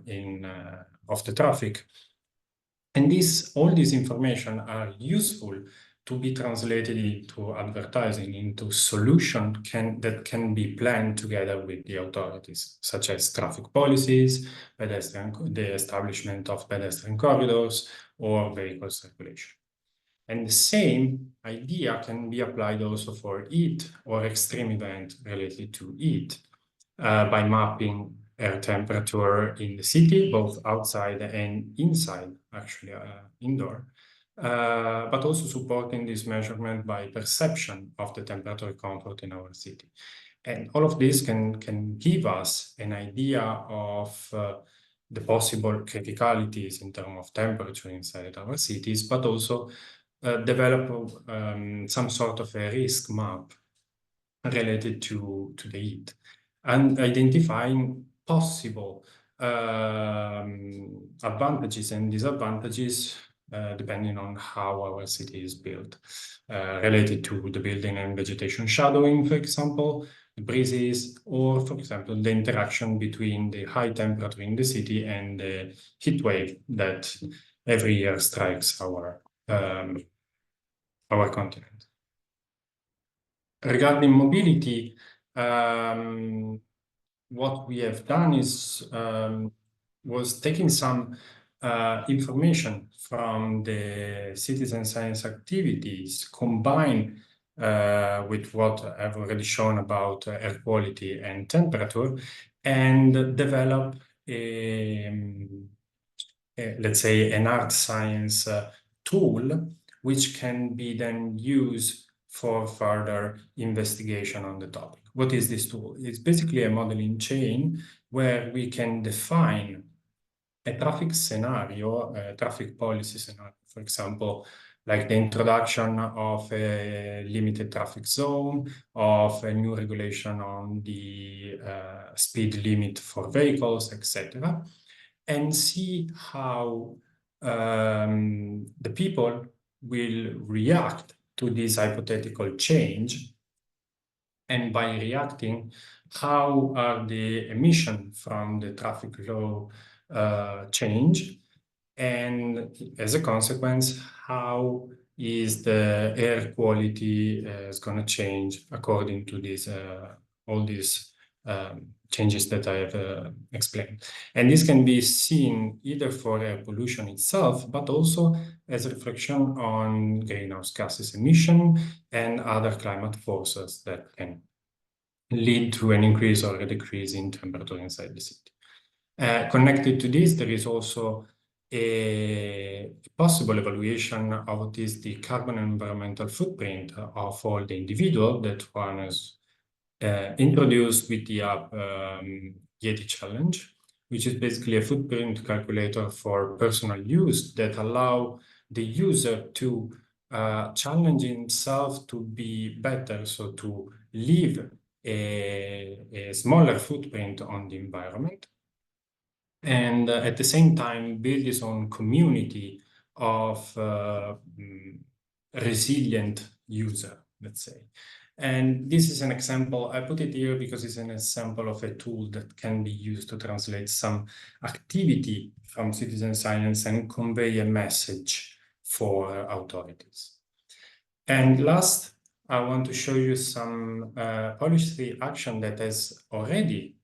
of the traffic. And all this information are useful to be translated into advertising, into solutions that can be planned together with the authorities, such as traffic policies, the establishment of pedestrian corridors, or vehicle circulation. And the same idea can be applied also for heat or extreme event related to heat by mapping air temperature in the city, both outside and inside, actually indoor, but also supporting this measurement by perception of the temperature comfort in our city. And all of this can give us an idea of the possible criticalities in terms of temperature inside our cities, but also develop some sort of a risk map related to the heat and identifying possible advantages and disadvantages depending on how our city is built, related to the building and vegetation shadowing, for example, the breezes, or for example, the interaction between the high temperature in the city and the heat wave that every year strikes our continent. Regarding mobility, what we have done is was taking some information from the citizen science activities combined with what I've already shown about air quality and temperature, and develop let's say an art science tool which can be then used for further investigation on the topic. What is this tool? It's basically a modeling chain where we can define a traffic scenario, a traffic policy scenario, for example, like the introduction of a limited traffic zone, of a new regulation on the speed limit for vehicles, etc., and see how the people will react to this hypothetical change, and by reacting, how are the emissions from the traffic law change, and as a consequence, how is the air quality is going to change according to this all these changes that I have explained. And this can be seen either for air pollution itself, but also as a reflection on greenhouse gases emission and other climate forces that can lead to an increase or a decrease in temperature inside the city. Connected to this, there is also a possible evaluation of what is the carbon and environmental footprint of all the individual that Juan has introduced with the app Yeti Challenge, which is basically a footprint calculator for personal use that allow the user to challenge himself to be better, so to leave a smaller footprint on the environment, and at the same time build his own community of resilient user, let's say. And this is an example. I put it here because it's an example of a tool that can be used to translate some activity from citizen science and convey a message for authorities. And last, I want to show you some policy action that is already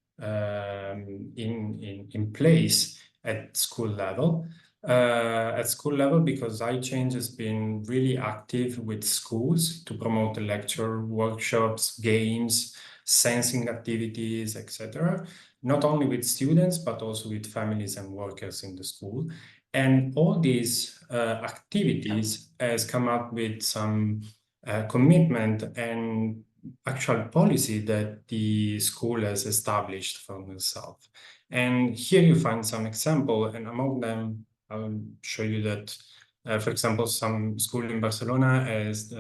in place at school level. Because iChange has been really active with schools to promote lecture, workshops, games, sensing activities, etc. Not only with students, but also with families and workers in the school. And all these activities has come up with some commitment and actual policy that the school has established for themselves. And here you find some example, and among them, I'll show you that, for example, some school in Barcelona has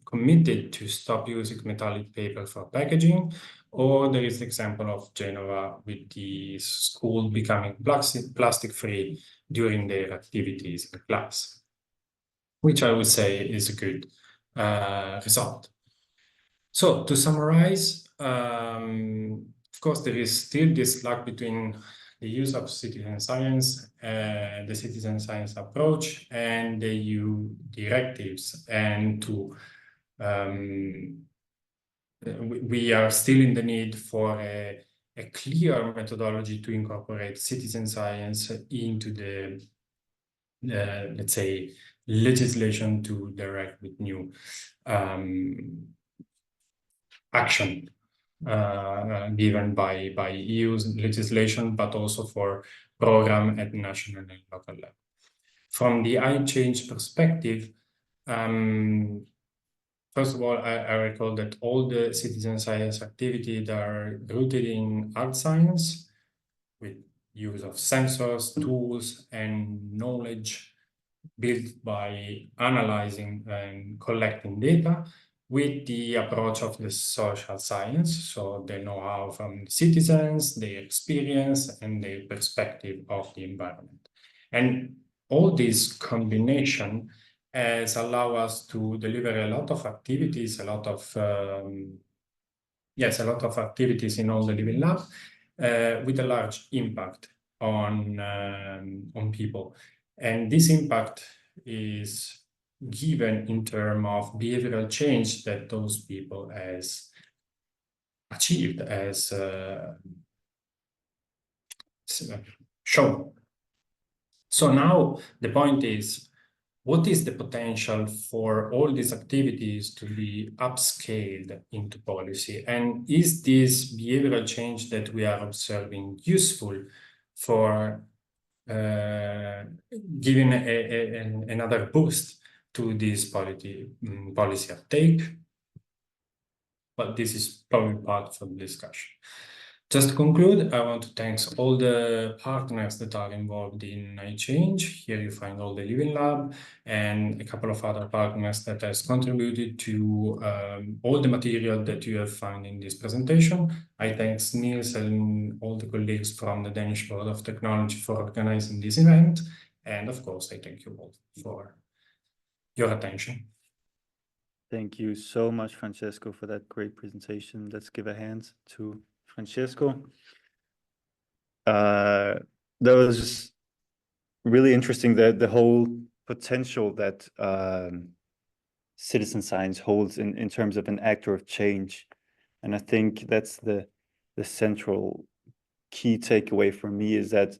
committed to stop using metallic paper for packaging, or there is the example of Genova with the school becoming plastic-free during their activities in class, which I would say is a good result. So to summarize, of course, there is still this lag between the use of citizen science, the citizen science approach, and the EU directives. And we are still in the need for a clear methodology to incorporate citizen science into the, let's say, legislation to direct with new action given by EU legislation, but also for program at national and local level. from the iChange perspective, first of all, I recall that all the citizen science activities are rooted in art science with use of sensors, tools, and knowledge built by analyzing and collecting data with the approach of the social science. So the know-how from citizens, their experience, and their perspective of the environment. And all this combination has allowed us to deliver a lot of activities, a lot of activities in all the Living Lab with a large impact on people. And this impact is given in terms of behavioral change that those people has achieved, as shown. So now the point is, what is the potential for all these activities to be upscaled into policy? And is this behavioral change that we are observing useful for giving another boost to this policy uptake? But this is probably part of the discussion. Just to conclude, I want to thank all the partners that are involved in iChange. Here you find all the Living Lab and a couple of other partners that has contributed to all the material that you have found in this presentation. I thank Niels and all the colleagues from the Danish Board of Technology for organizing this event. And of course, I thank you all for your attention. Thank you so much, Francesco, for that great presentation. Let's give a hand to Francesco. That was really interesting, the whole potential that citizen science holds in terms of an actor of change. And I think that's the central key takeaway for me, is that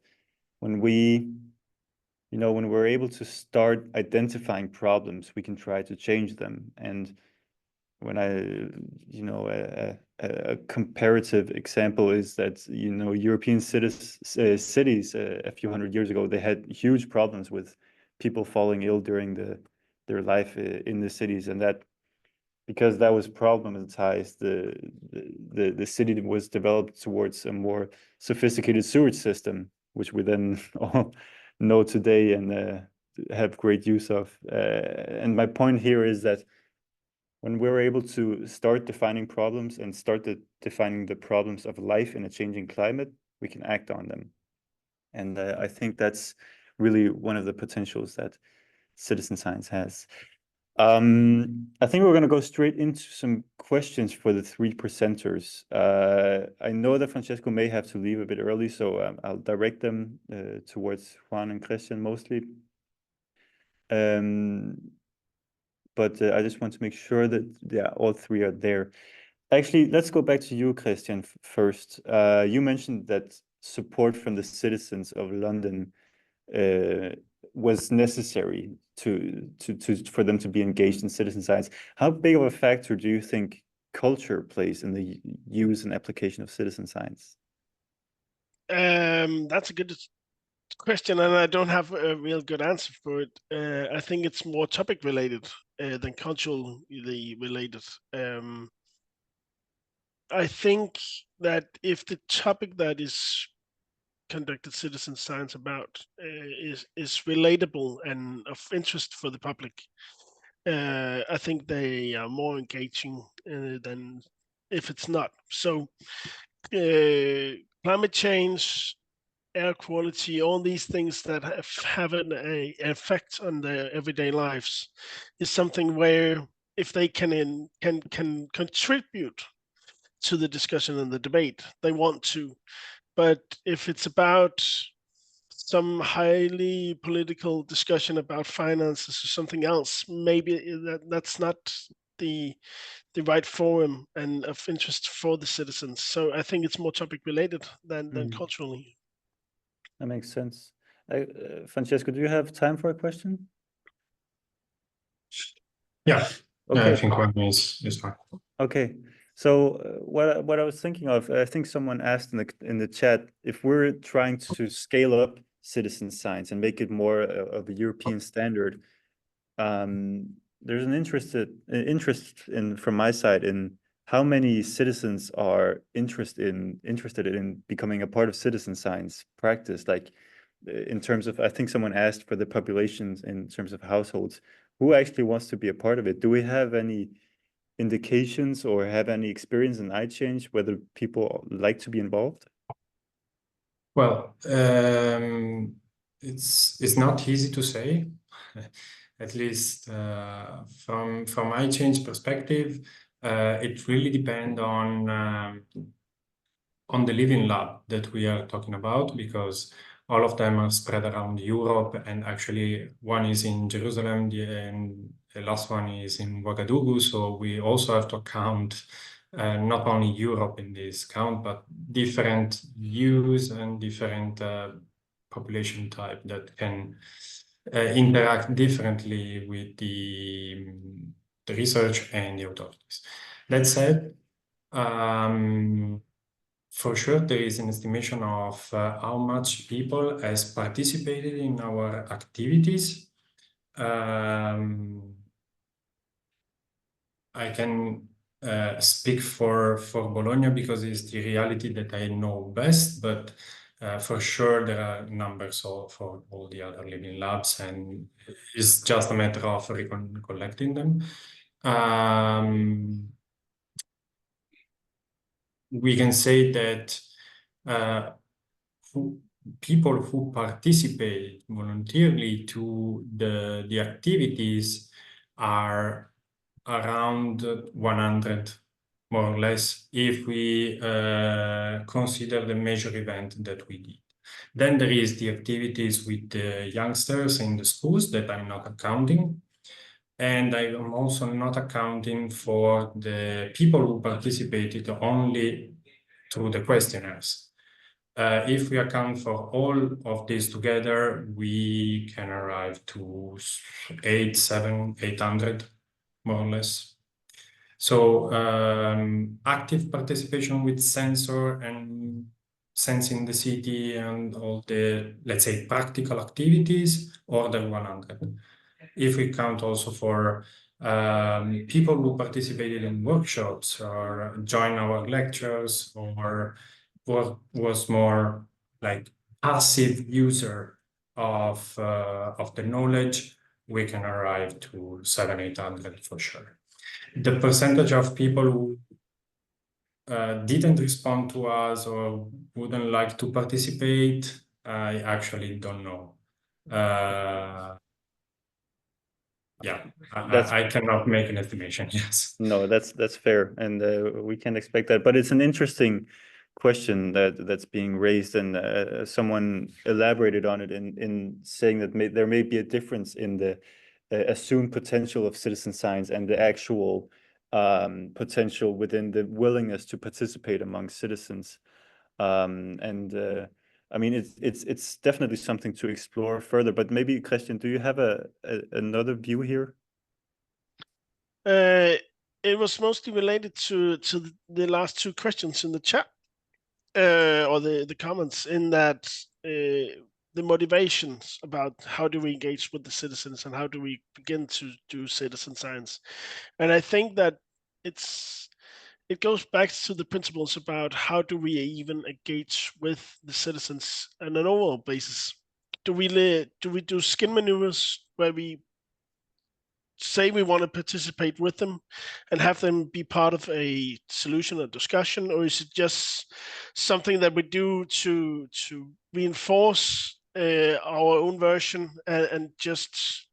when when we're able to start identifying problems, we can try to change them. And when a comparative example is that, European cities a few hundred years ago, they had huge problems with people falling ill during their life in the cities, and that because that was problematized, the city was developed towards a more sophisticated sewage system, which we then all know today and have great use of. And my point here is that when we're able to start defining problems and start defining the problems of life in a changing climate, we can act on them. And I think that's really one of the potentials that citizen science has. I think we're going to go straight into some questions for the three presenters. I know that Francesco may have to leave a bit early, so I'll direct them towards Juan and Christian mostly. But I just want to make sure that all three are there. Actually, let's go back to you, Christian, first. You mentioned that support from the citizens of London was necessary for them to be engaged in citizen science. How big of a factor do you think culture plays in the use and application of citizen science? That's a good question, and I don't have a real good answer for it. I think it's more topic related than culturally related. I think that if the topic that is conducted citizen science about is relatable and of interest for the public, I think they are more engaging than if it's not. So climate change, air quality, all these things that have an effect on their everyday lives is something where if they can contribute to the discussion and the debate, they want to. But if it's about some highly political discussion about finances or something else, maybe that's not the right forum and of interest for the citizens. So I think it's more topic related than culturally. That makes sense. Francesco, do you have time for a question? Yeah. Okay. Yeah, I think one is fine. Okay. So what I was thinking of, I think someone asked in the chat, if we're trying to scale up citizen science and make it more of a European standard. There's an interest in from my side in how many citizens are interested in becoming a part of citizen science practice, like in terms of, I think someone asked for the populations in terms of households, who actually wants to be a part of it? Do we have any indications or have any experience in iChange whether people like to be involved? Well, it's not easy to say, at least from iChange perspective. It really depends on the living lab that we are talking about, because all of them are spread around Europe, and actually one is in Jerusalem and the last one is in Ouagadougou. So we also have to count not only Europe in this count, but different views and different population type that can interact differently with the research and the authorities. That said, for sure, there is an estimation of how much people has participated in our activities. I can speak for Bologna because it's the reality that I know best, but for sure there are numbers for all the other living labs, and it's just a matter of collecting them. We can say that people who participate voluntarily to the activities are around 100, more or less, if we consider the major event that we did. Then there is the activities with the youngsters in the schools that I'm not accounting. And I am also not accounting for the people who participated only through the questionnaires. If we account for all of this together, we can arrive to 800, more or less. So active participation with sensor and sensing the city and all the, let's say, practical activities, order 100. If we count also for people who participated in workshops or joined our lectures or was more like passive user of the knowledge, we can arrive to 700-800 for sure. The percentage of people who didn't respond to us or wouldn't like to participate, I actually don't know. Yeah, I cannot make an estimation. Yes. No, that's fair, and we can expect that. But it's an interesting question that's being raised, and someone elaborated on it in saying that there may be a difference in the assumed potential of citizen science and the actual potential within the willingness to participate among citizens. I mean, it's definitely something to explore further. But maybe, Christian, do you have another view here? It was mostly related to the last two questions in the chat, or the comments, in that the motivations about how do we engage with the citizens and how do we begin to do citizen science. And I think that it goes back to the principles about how do we even engage with the citizens on an overall basis. Do we do skin maneuvers where we say we want to participate with them and have them be part of a solution or discussion, or is it just something that we do to reinforce our own version and just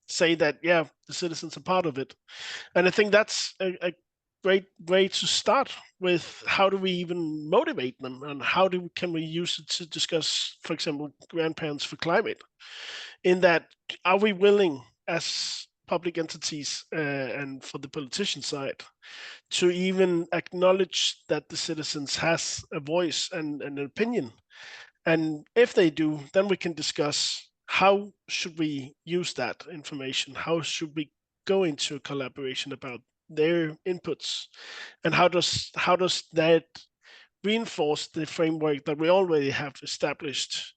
say that, yeah, the citizens are part of it? And I think that's a great way to start with. How do we even motivate them, and how can we use it to discuss, for example, grandparents for climate? In that, are we willing as public entities and for the politician side to even acknowledge that the citizens has a voice and an opinion? And if they do, then we can discuss how should we use that information? How should we go into a collaboration about their inputs? And how does that reinforce the framework that we already have established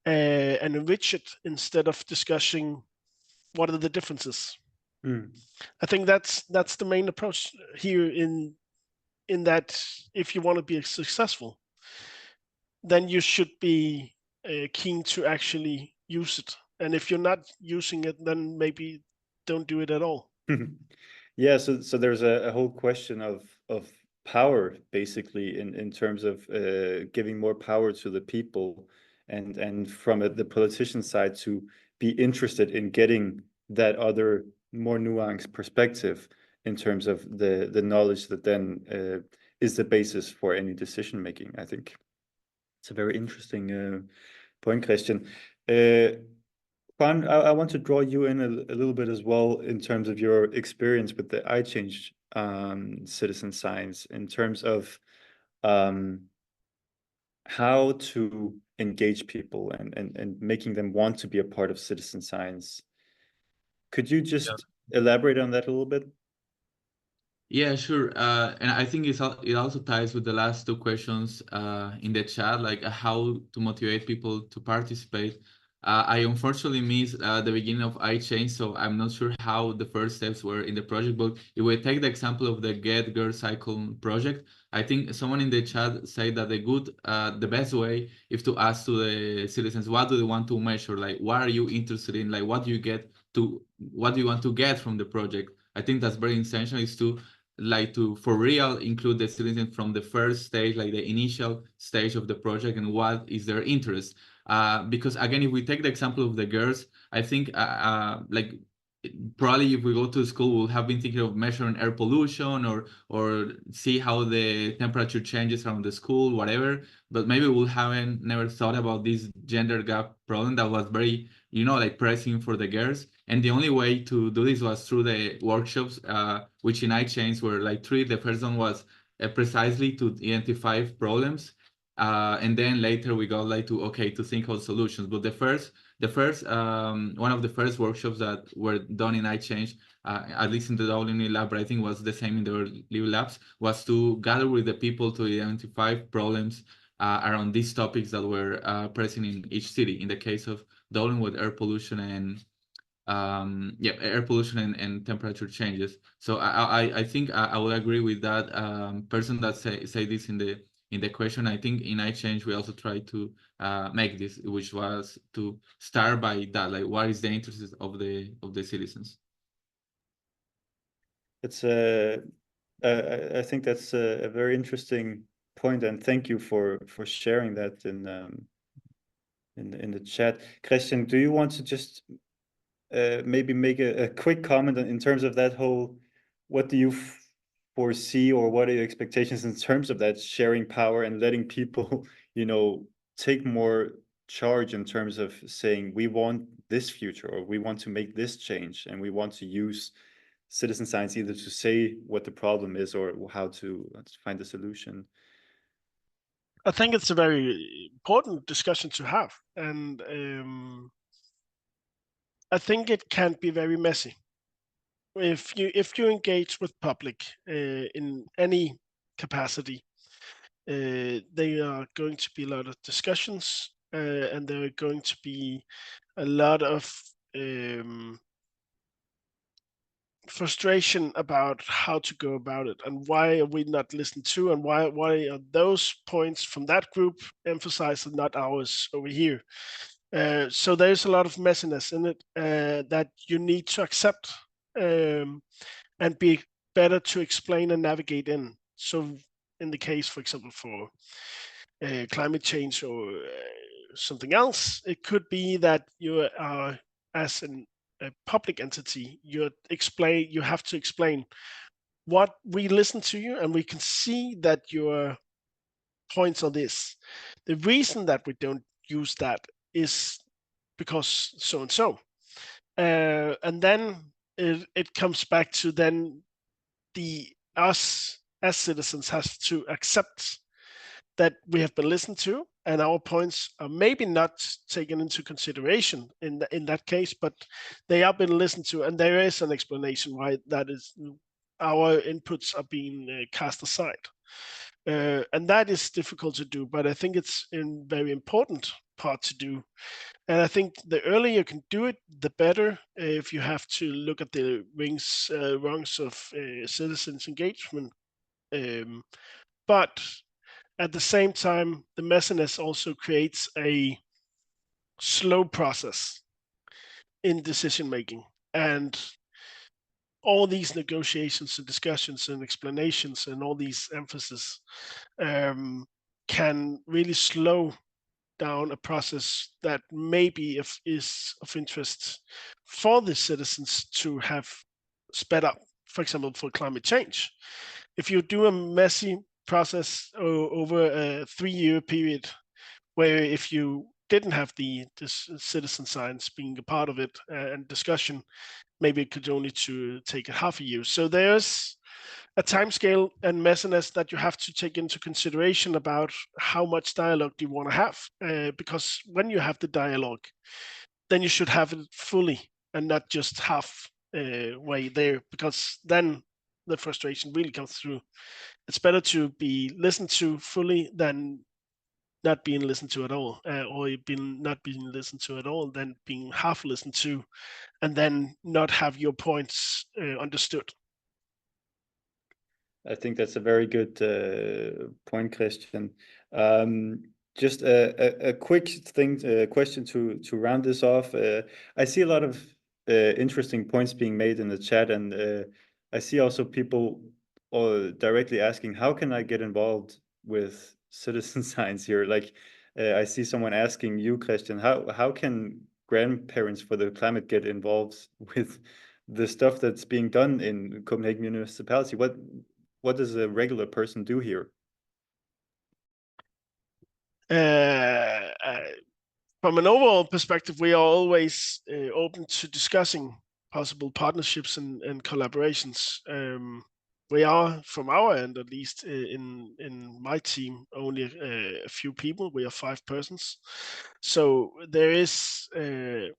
and enrich it instead of discussing what are the differences. I think that's the main approach here in that if you want to be successful, then you should be keen to actually use it. And if you're not using it, then maybe don't do it at all. Yeah, so there's a whole question of power, basically, in terms of giving more power to the people, and from the politician side to be interested in getting that other more nuanced perspective in terms of the knowledge that then is the basis for any decision making. I think it's a very interesting point, Christian. Juan, I want to draw you in a little bit as well in terms of your experience with the iChange citizen science, in terms of how to engage people and making them want to be a part of citizen science. Could you just elaborate on that a little bit? Yeah, sure. And I think it also ties with the last two questions in the chat, like how to motivate people to participate. I unfortunately missed the beginning of iChange, so I'm not sure how the first steps were in the project. But if we take the example of the Get Girl Cycle project, I think someone in the chat said that the best way is to ask to the citizens, what do they want to measure? Like, what are you interested in? Like, what do you want to get from the project? I think that's very essential, is to for real include the citizens from the first stage, like the initial stage of the project, and what is their interest. Because again, if we take the example of the girls, I think like probably if we go to school, we'll have been thinking of measuring air pollution or see how the temperature changes around the school, whatever. But maybe we haven't never thought about this gender gap problem that was very, like pressing for the girls. And the only way to do this was through the workshops, which in iChange were like three. The first one was precisely to identify problems. And then later we got like to think of solutions. But the first one of the first workshops that were done in iChange, at least in the Dublin lab, but I think was the same in the live labs, was to gather with the people to identify problems around these topics that were present in each city. In the case of Dublin, with air pollution and air pollution and temperature changes. So I think I would agree with that person that say this in the question. I think in iChange we also try to make this, which was to start by that, like what is the interest of the citizens. It's I think that's a very interesting point, and thank you for sharing that in the chat. Christian, do you want to just maybe make a quick comment in terms of that whole, what do you foresee, or what are your expectations in terms of that sharing power and letting people, take more charge in terms of saying, we want this future, or we want to make this change, and we want to use citizen science either to say what the problem is or how to find a solution? I think it's a very important discussion to have, and I think it can be very messy. If you engage with public in any capacity, there are going to be a lot of discussions, and there are going to be a lot of frustration about how to go about it, and why are we not listened to, and why are those points from that group emphasized and not ours over here. So there's a lot of messiness in it that you need to accept and be better to explain and navigate in. So in the case, for example, for climate change or something else, it could be that you are, as a public entity, you have to explain what we listen to you, and we can see that your points are this. The reason that we don't use that is because so and so, and then it comes back to then us as citizens has to accept that we have been listened to, and our points are maybe not taken into consideration in that case, but they have been listened to, and there is an explanation why that is. Our inputs are being cast aside. And that is difficult to do, but I think it's a very important part to do. And I think the earlier you can do it, the better. If you have to look at the rungs of citizens' engagement, but at the same time, the messiness also creates a slow process in decision making, and all these negotiations and discussions and explanations and all these emphasis can really slow down a process that maybe is of interest for the citizens to have sped up, for example, for climate change. If you do a messy process over a 3-year period, where if you didn't have this citizen science being a part of it and discussion, maybe it could only take a half a year. So there's a timescale and messiness that you have to take into consideration about how much dialogue do you want to have. Because when you have the dialogue, then you should have it fully and not just half way there, because then the frustration really comes through. It's better to be listened to fully than not being listened to at all, or not being listened to at all, than being half listened to, and then not have your points understood. I think that's a very good point, Christian. Just a quick question to round this off. I see a lot of interesting points being made in the chat, and I see also people directly asking, how can I get involved with citizen science here? Like, I see someone asking you, Christian, how can grandparents for the climate get involved with the stuff that's being done in Copenhagen municipality? What does a regular person do here? From an overall perspective, we are always open to discussing possible partnerships and collaborations. We are, from our end at least, in my team, only a few people. We are 5 persons. So there is a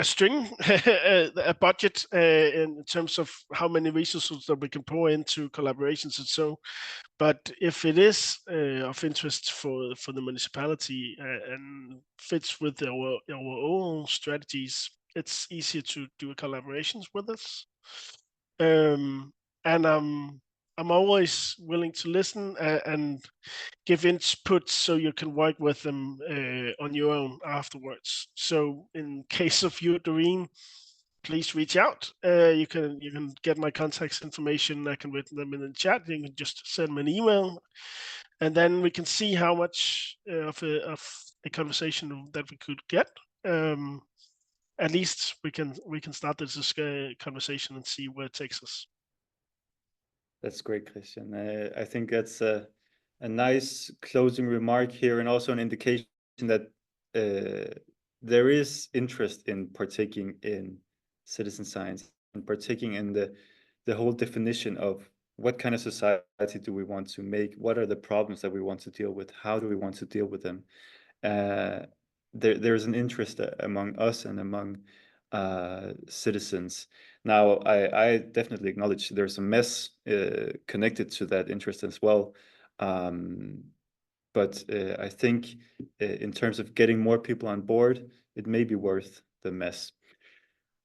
string, a budget in terms of how many resources that we can pour into collaborations and so. But if it is of interest for the municipality and fits with our own strategies, it's easier to do collaborations with us. And I'm always willing to listen and give input so you can work with them on your own afterwards. So in case of you, Doreen, please reach out. You can get my contact information. I can write them in the chat. You can just send me an email, and then we can see how much of a conversation that we could get. At least we can start this conversation and see where it takes us. That's great, Christian. I think that's a nice closing remark here, and also an indication that there is interest in partaking in citizen science and partaking in the whole definition of what kind of society do we want to make, what are the problems that we want to deal with, how do we want to deal with them. There's an interest among us and among citizens. Now, I definitely acknowledge there's a mess connected to that interest as well. But I think in terms of getting more people on board, it may be worth the mess.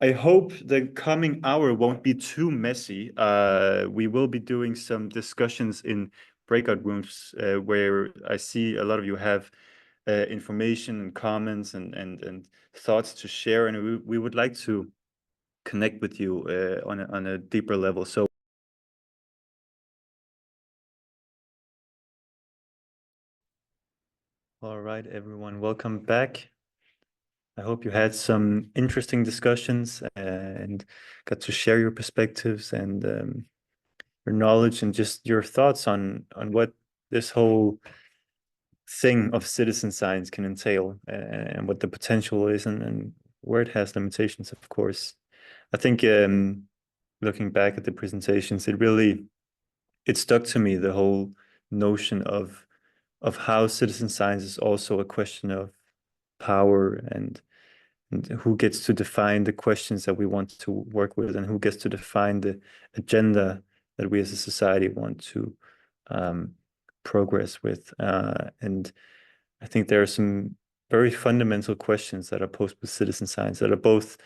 I hope the coming hour won't be too messy. We will be doing some discussions in breakout rooms where I see a lot of you have information and comments and thoughts to share, and we would like to connect with you on a deeper level. So all right, everyone, welcome back. I hope you had some interesting discussions and got to share your perspectives and your knowledge and just your thoughts on what this whole thing of citizen science can entail and what the potential is and where it has limitations, of course. I think looking back at the presentations, it stuck to me, the whole notion of how citizen science is also a question of power and who gets to define the questions that we want to work with and who gets to define the agenda that we as a society want to progress with. And I think there are some very fundamental questions that are posed with citizen science that are both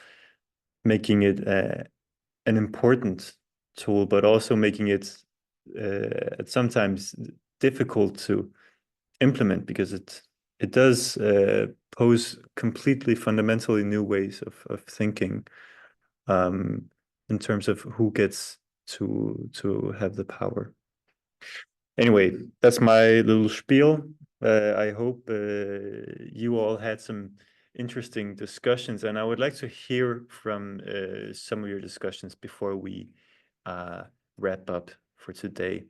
making it an important tool, but also making it sometimes difficult to implement, because it does pose completely fundamentally new ways of thinking in terms of who gets to have the power. Anyway, that's my little spiel. I hope you all had some interesting discussions, and I would like to hear from some of your discussions before we wrap up for today.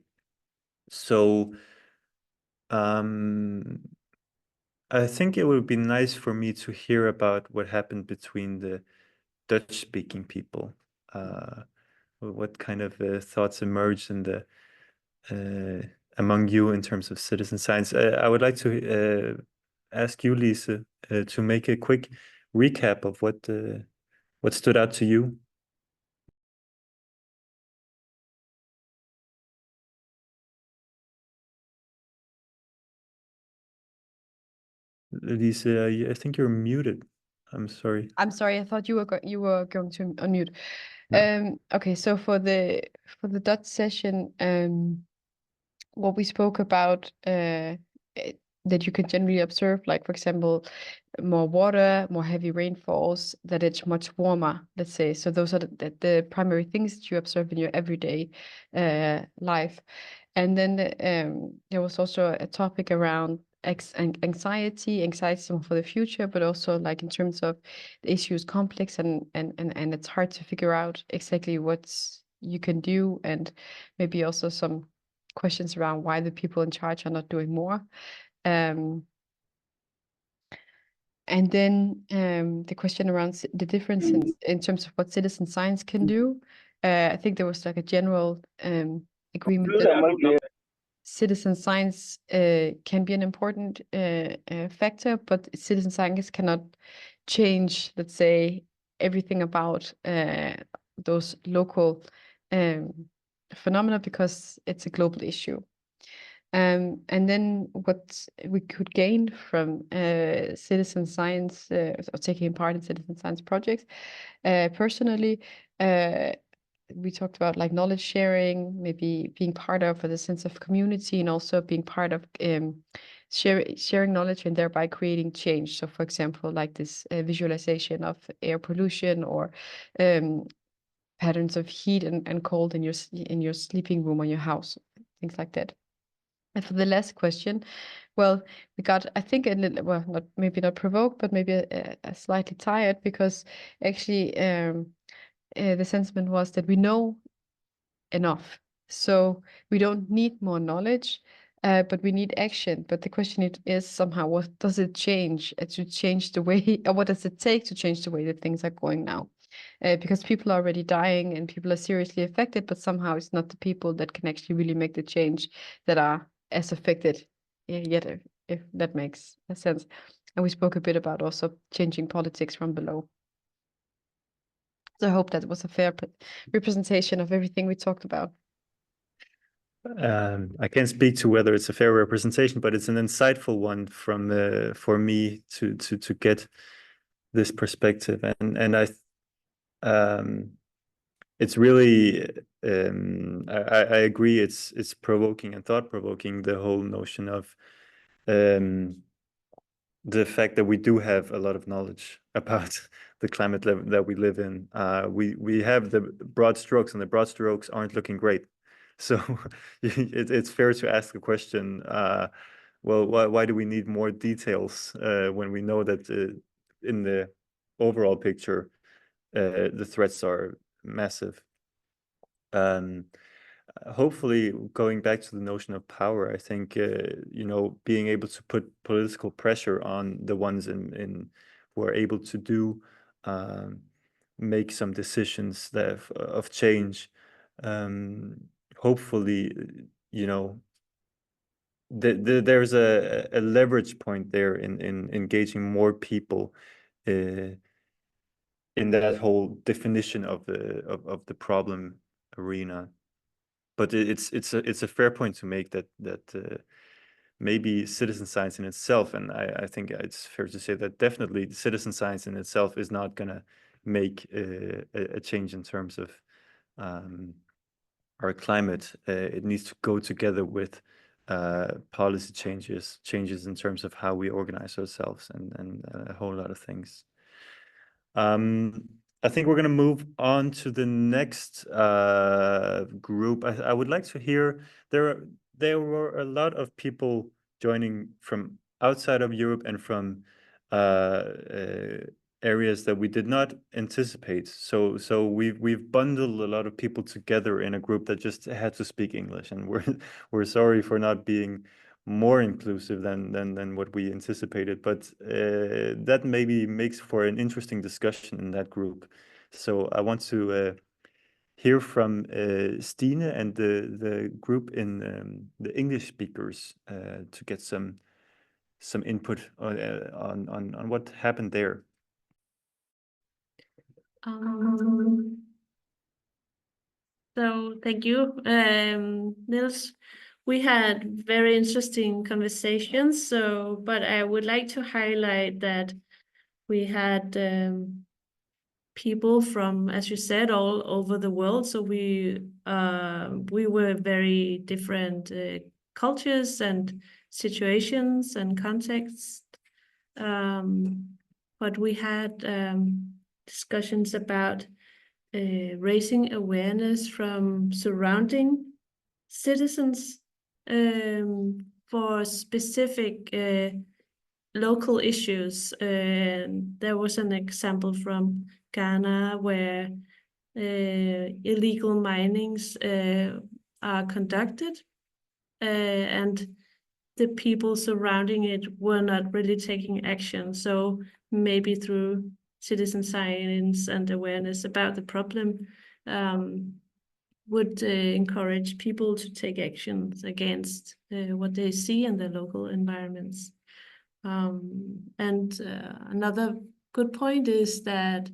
So I think it would be nice for me to hear about what happened between the Dutch-speaking people. What kind of thoughts emerged in the among you in terms of citizen science. I would like to ask you, Lise, to make a quick recap of what stood out to you. Lise, I think you're muted. I'm sorry. I'm sorry. I thought you were going to unmute. No. Okay, so for the Dutch session, what we spoke about that you can generally observe, like for example, more water, more heavy rainfalls, that it's much warmer, let's say. So those are the primary things that you observe in your everyday life. And then there was also a topic around anxiety for the future, but also like in terms of the issue is complex and it's hard to figure out exactly what you can do, and maybe also some questions around why the people in charge are not doing more. And then the question around the difference in terms of what citizen science can do. I think there was like a general agreement that citizen science can be an important factor, but citizen science cannot change, let's say, everything about those local phenomena, because it's a global issue. And then what we could gain from citizen science or taking part in citizen science projects, personally, we talked about like knowledge sharing, maybe being part of the sense of community, and also being part of sharing knowledge and thereby creating change. So, for example, like this visualization of air pollution or patterns of heat and cold in your sleeping room or your house, things like that. And for the last question, well, we got, I think, a little, well, not maybe not provoked, but maybe a slightly tired, because actually the sentiment was that we know enough, so we don't need more knowledge, but we need action. But the question is somehow, what does it change to change the way, or what does it take to change the way that things are going now? Because people are already dying and people are seriously affected, but somehow it's not the people that can actually really make the change that are as affected yet, if that makes sense. And we spoke a bit about also changing politics from below. So I hope that was a fair representation of everything we talked about. I can't speak to whether it's a fair representation, but it's an insightful one from for me to get this perspective, and it's really I agree. It's provoking and thought provoking, the whole notion of the fact that we do have a lot of knowledge about the climate that we live in. We have the broad strokes, and the broad strokes aren't looking great. So it's fair to ask the question, well, why do we need more details when we know that in the overall picture, the threats are massive? Hopefully, going back to the notion of power, I think being able to put political pressure on the ones in who are able to do make some decisions of change. Hopefully, there's a leverage point there in engaging more people in that whole definition of the problem arena. but it's a fair point to make that maybe citizen science in itself, and I think it's fair to say that definitely citizen science in itself is not going to make a change in terms of our climate. It needs to go together with policy changes in terms of how we organize ourselves, and a whole lot of things. I think we're going to move on to the next group. I would like to hear, there were a lot of people joining from outside of Europe and from areas that we did not anticipate. So we've bundled a lot of people together in a group that just had to speak English, and we're sorry for not being more inclusive than what we anticipated, but that maybe makes for an interesting discussion in that group. So I want to hear from Stine and the group in the English speakers to get some input on what happened there. So thank you, Niels. We had very interesting conversations. But I would like to highlight that we had people from, as you said, all over the world. So we were very different cultures and situations and contexts. But we had discussions about raising awareness from surrounding citizens for specific local issues. There was an example from Ghana where illegal minings are conducted, and the people surrounding it were not really taking action. So maybe through citizen science and awareness about the problem would encourage people to take actions against what they see in their local environments. Another good point is that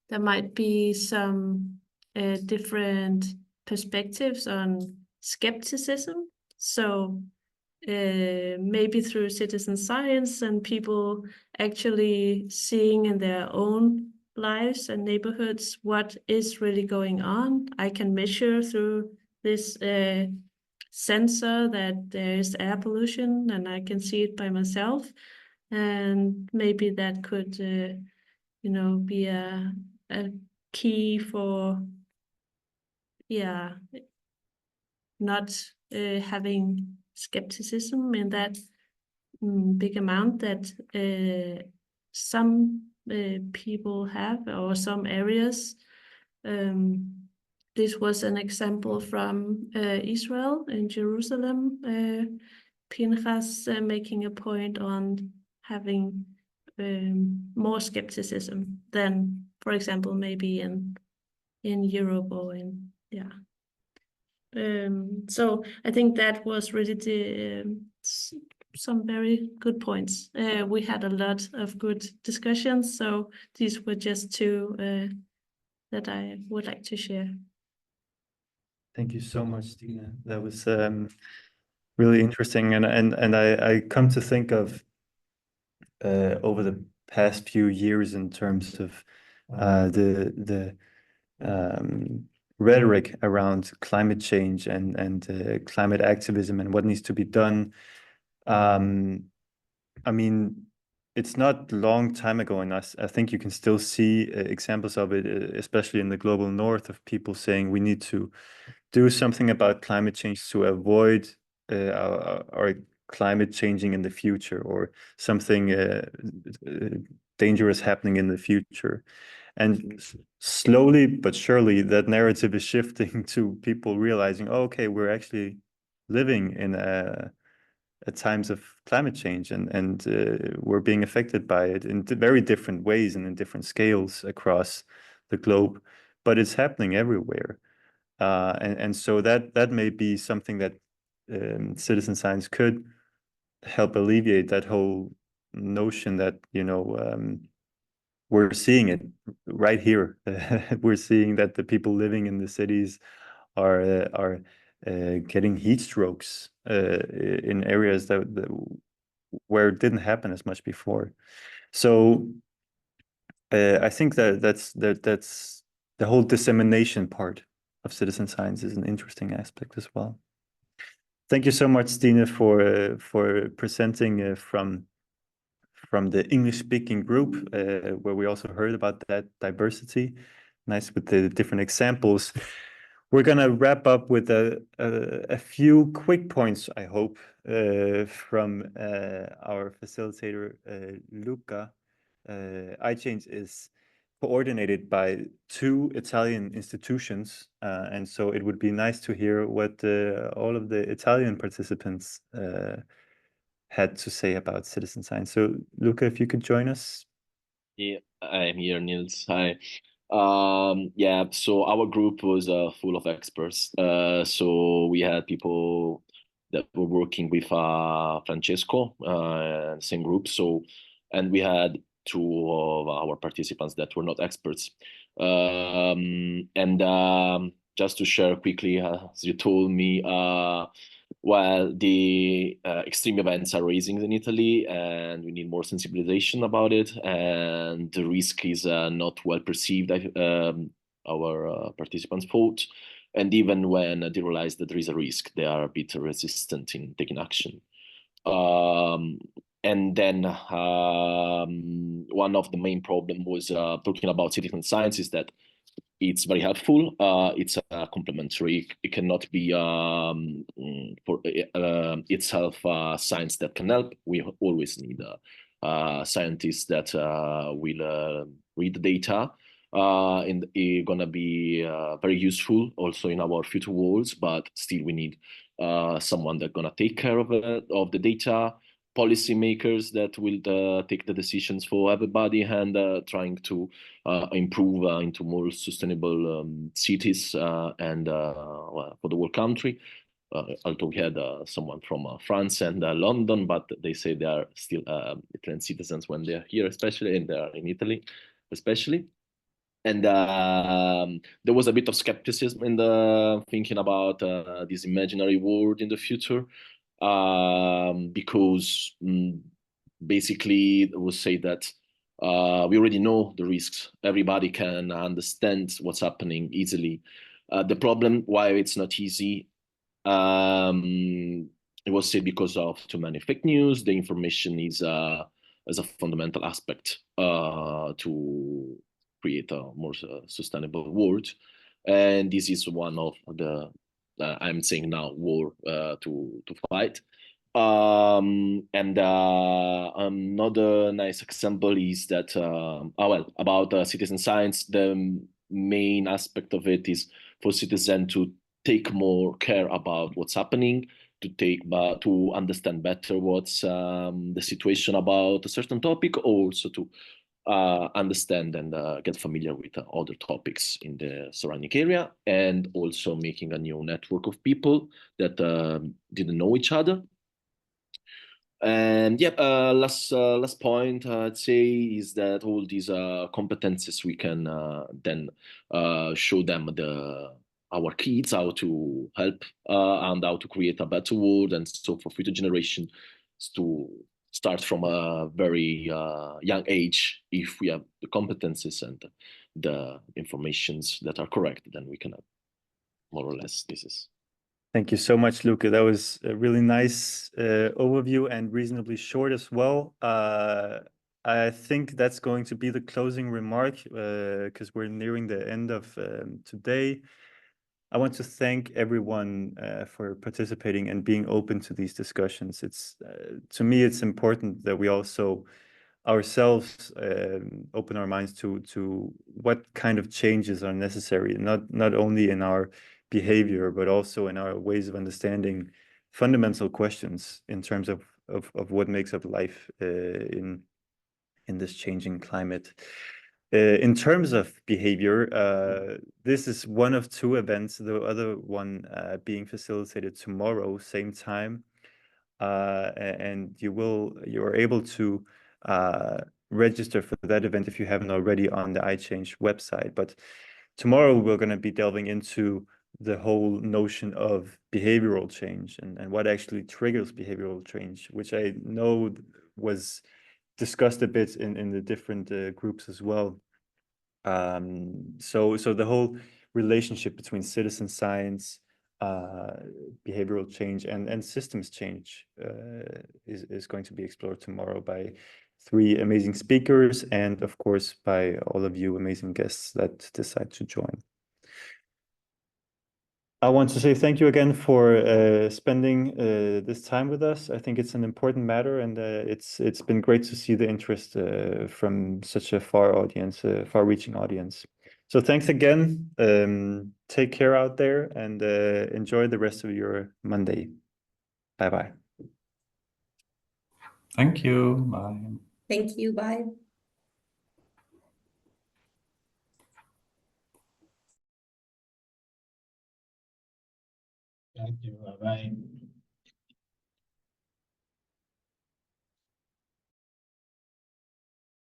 there might be some different perspectives on skepticism. So maybe through citizen science and people actually seeing in their own lives and neighborhoods what is really going on. I can measure through this sensor that there is air pollution, and I can see it by myself. And maybe that could, be a key for, not having skepticism in that big amount that some people have, or some areas. This was an example from Israel in Jerusalem. Pinchas making a point on having more skepticism than, for example, maybe in Europe or so I think that was really some very good points. We had a lot of good discussions, so these were just two that I would like to share. Thank you so much, Stine. That was really interesting, and I come to think of over the past few years in terms of the rhetoric around climate change and climate activism and what needs to be done. I mean, it's not a long time ago, and I think you can still see examples of it, especially in the global north, of people saying we need to do something about climate change to avoid our climate changing in the future, or something dangerous happening in the future. And slowly but surely that narrative is shifting to people realizing, oh, okay, we're actually living in at times of climate change, and we're being affected by it in very different ways and in different scales across the globe, but it's happening everywhere. And so that may be something that citizen science could help alleviate, that whole notion that, we're seeing it right here. We're seeing that the people living in the cities are getting heat strokes in areas where it didn't happen as much before. So I think that's the whole dissemination part of citizen science is an interesting aspect as well. Thank you so much, Stine, for presenting from the English-speaking group, where we also heard about that diversity. Nice with the different examples. We're gonna wrap up with a few quick points, I hope, from our facilitator, Luca. iChange is coordinated by 2 Italian institutions, and so it would be nice to hear what all of the Italian participants had to say about citizen science. So, Luca, if you could join us. Yeah, I'm here, Niels. Hi. Yeah, so our group was full of experts. So we had people that were working with Francesco, same group. So, and we had 2 of our participants that were not experts. Just to share quickly, as you told me, well, the extreme events are rising in Italy, and we need more sensibilization about it. And the risk is not well perceived, our participants thought. And even when they realize that there is a risk, they are a bit resistant in taking action. And then one of the main problem was talking about citizen science is that it's very helpful. It's complementary. It cannot be for itself science that can help. We always need scientists that will read the data, and it's gonna be very useful also in our future worlds. But still, we need someone that's gonna take care of the data. Policymakers that will take the decisions for everybody and trying to improve into more sustainable cities and well, for the whole country. Although we had someone from France and London, but they say they are still Italian citizens when they're here, especially, and they are in Italy, especially. And there was a bit of skepticism in the thinking about this imaginary world in the future. Because basically it will say that we already know the risks. Everybody can understand what's happening easily. The problem why it's not easy, it was said because of too many fake news. The information is as a fundamental aspect to create a more sustainable world. And this is one of the I'm saying now war to fight. Another nice example is that about citizen science, the main aspect of it is for citizens to take more care about what's happening, to understand better what's the situation about a certain topic, also to understand and get familiar with other topics in the surrounding area, and also making a new network of people that didn't know each other. And yeah, last point I'd say is that all these competences we can then show them our kids how to help and how to create a better world, and so for future generations to start from a very young age. If we have the competences and the informations that are correct, then we can more or less this is. Thank you so much, Luca. That was a really nice overview and reasonably short as well. I think that's going to be the closing remark because we're nearing the end of today. I want to thank everyone for participating and being open to these discussions. It's to me, it's important that we also ourselves open our minds to what kind of changes are necessary, not only in our behavior, but also in our ways of understanding fundamental questions in terms of what makes up life in this changing climate. In terms of behavior, this is one of 2 events, the other one being facilitated tomorrow, same time. And you are able to register for that event if you haven't already on the iChange website. But tomorrow we're going to be delving into the whole notion of behavioral change and what actually triggers behavioral change, which I know was discussed a bit in the different groups as well. So the whole relationship between citizen science, behavioral change, and systems change is going to be explored tomorrow by 3 amazing speakers, and of course by all of you amazing guests that decide to join. I want to say thank you again for spending this time with us. I think it's an important matter, and it's been great to see the interest from such a far-reaching audience. So thanks again. Take care out there, and enjoy the rest of your Monday. Bye-bye. Thank you. Bye. Thank you. Bye. Thank you. Bye-bye.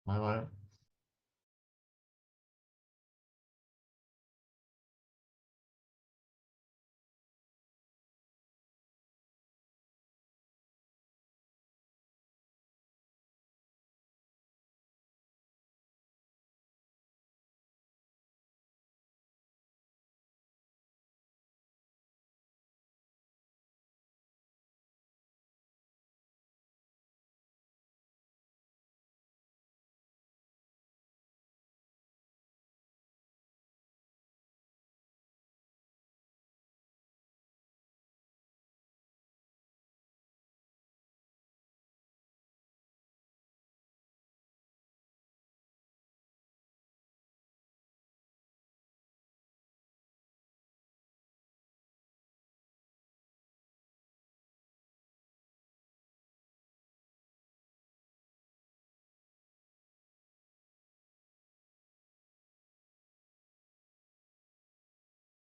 Bye-bye.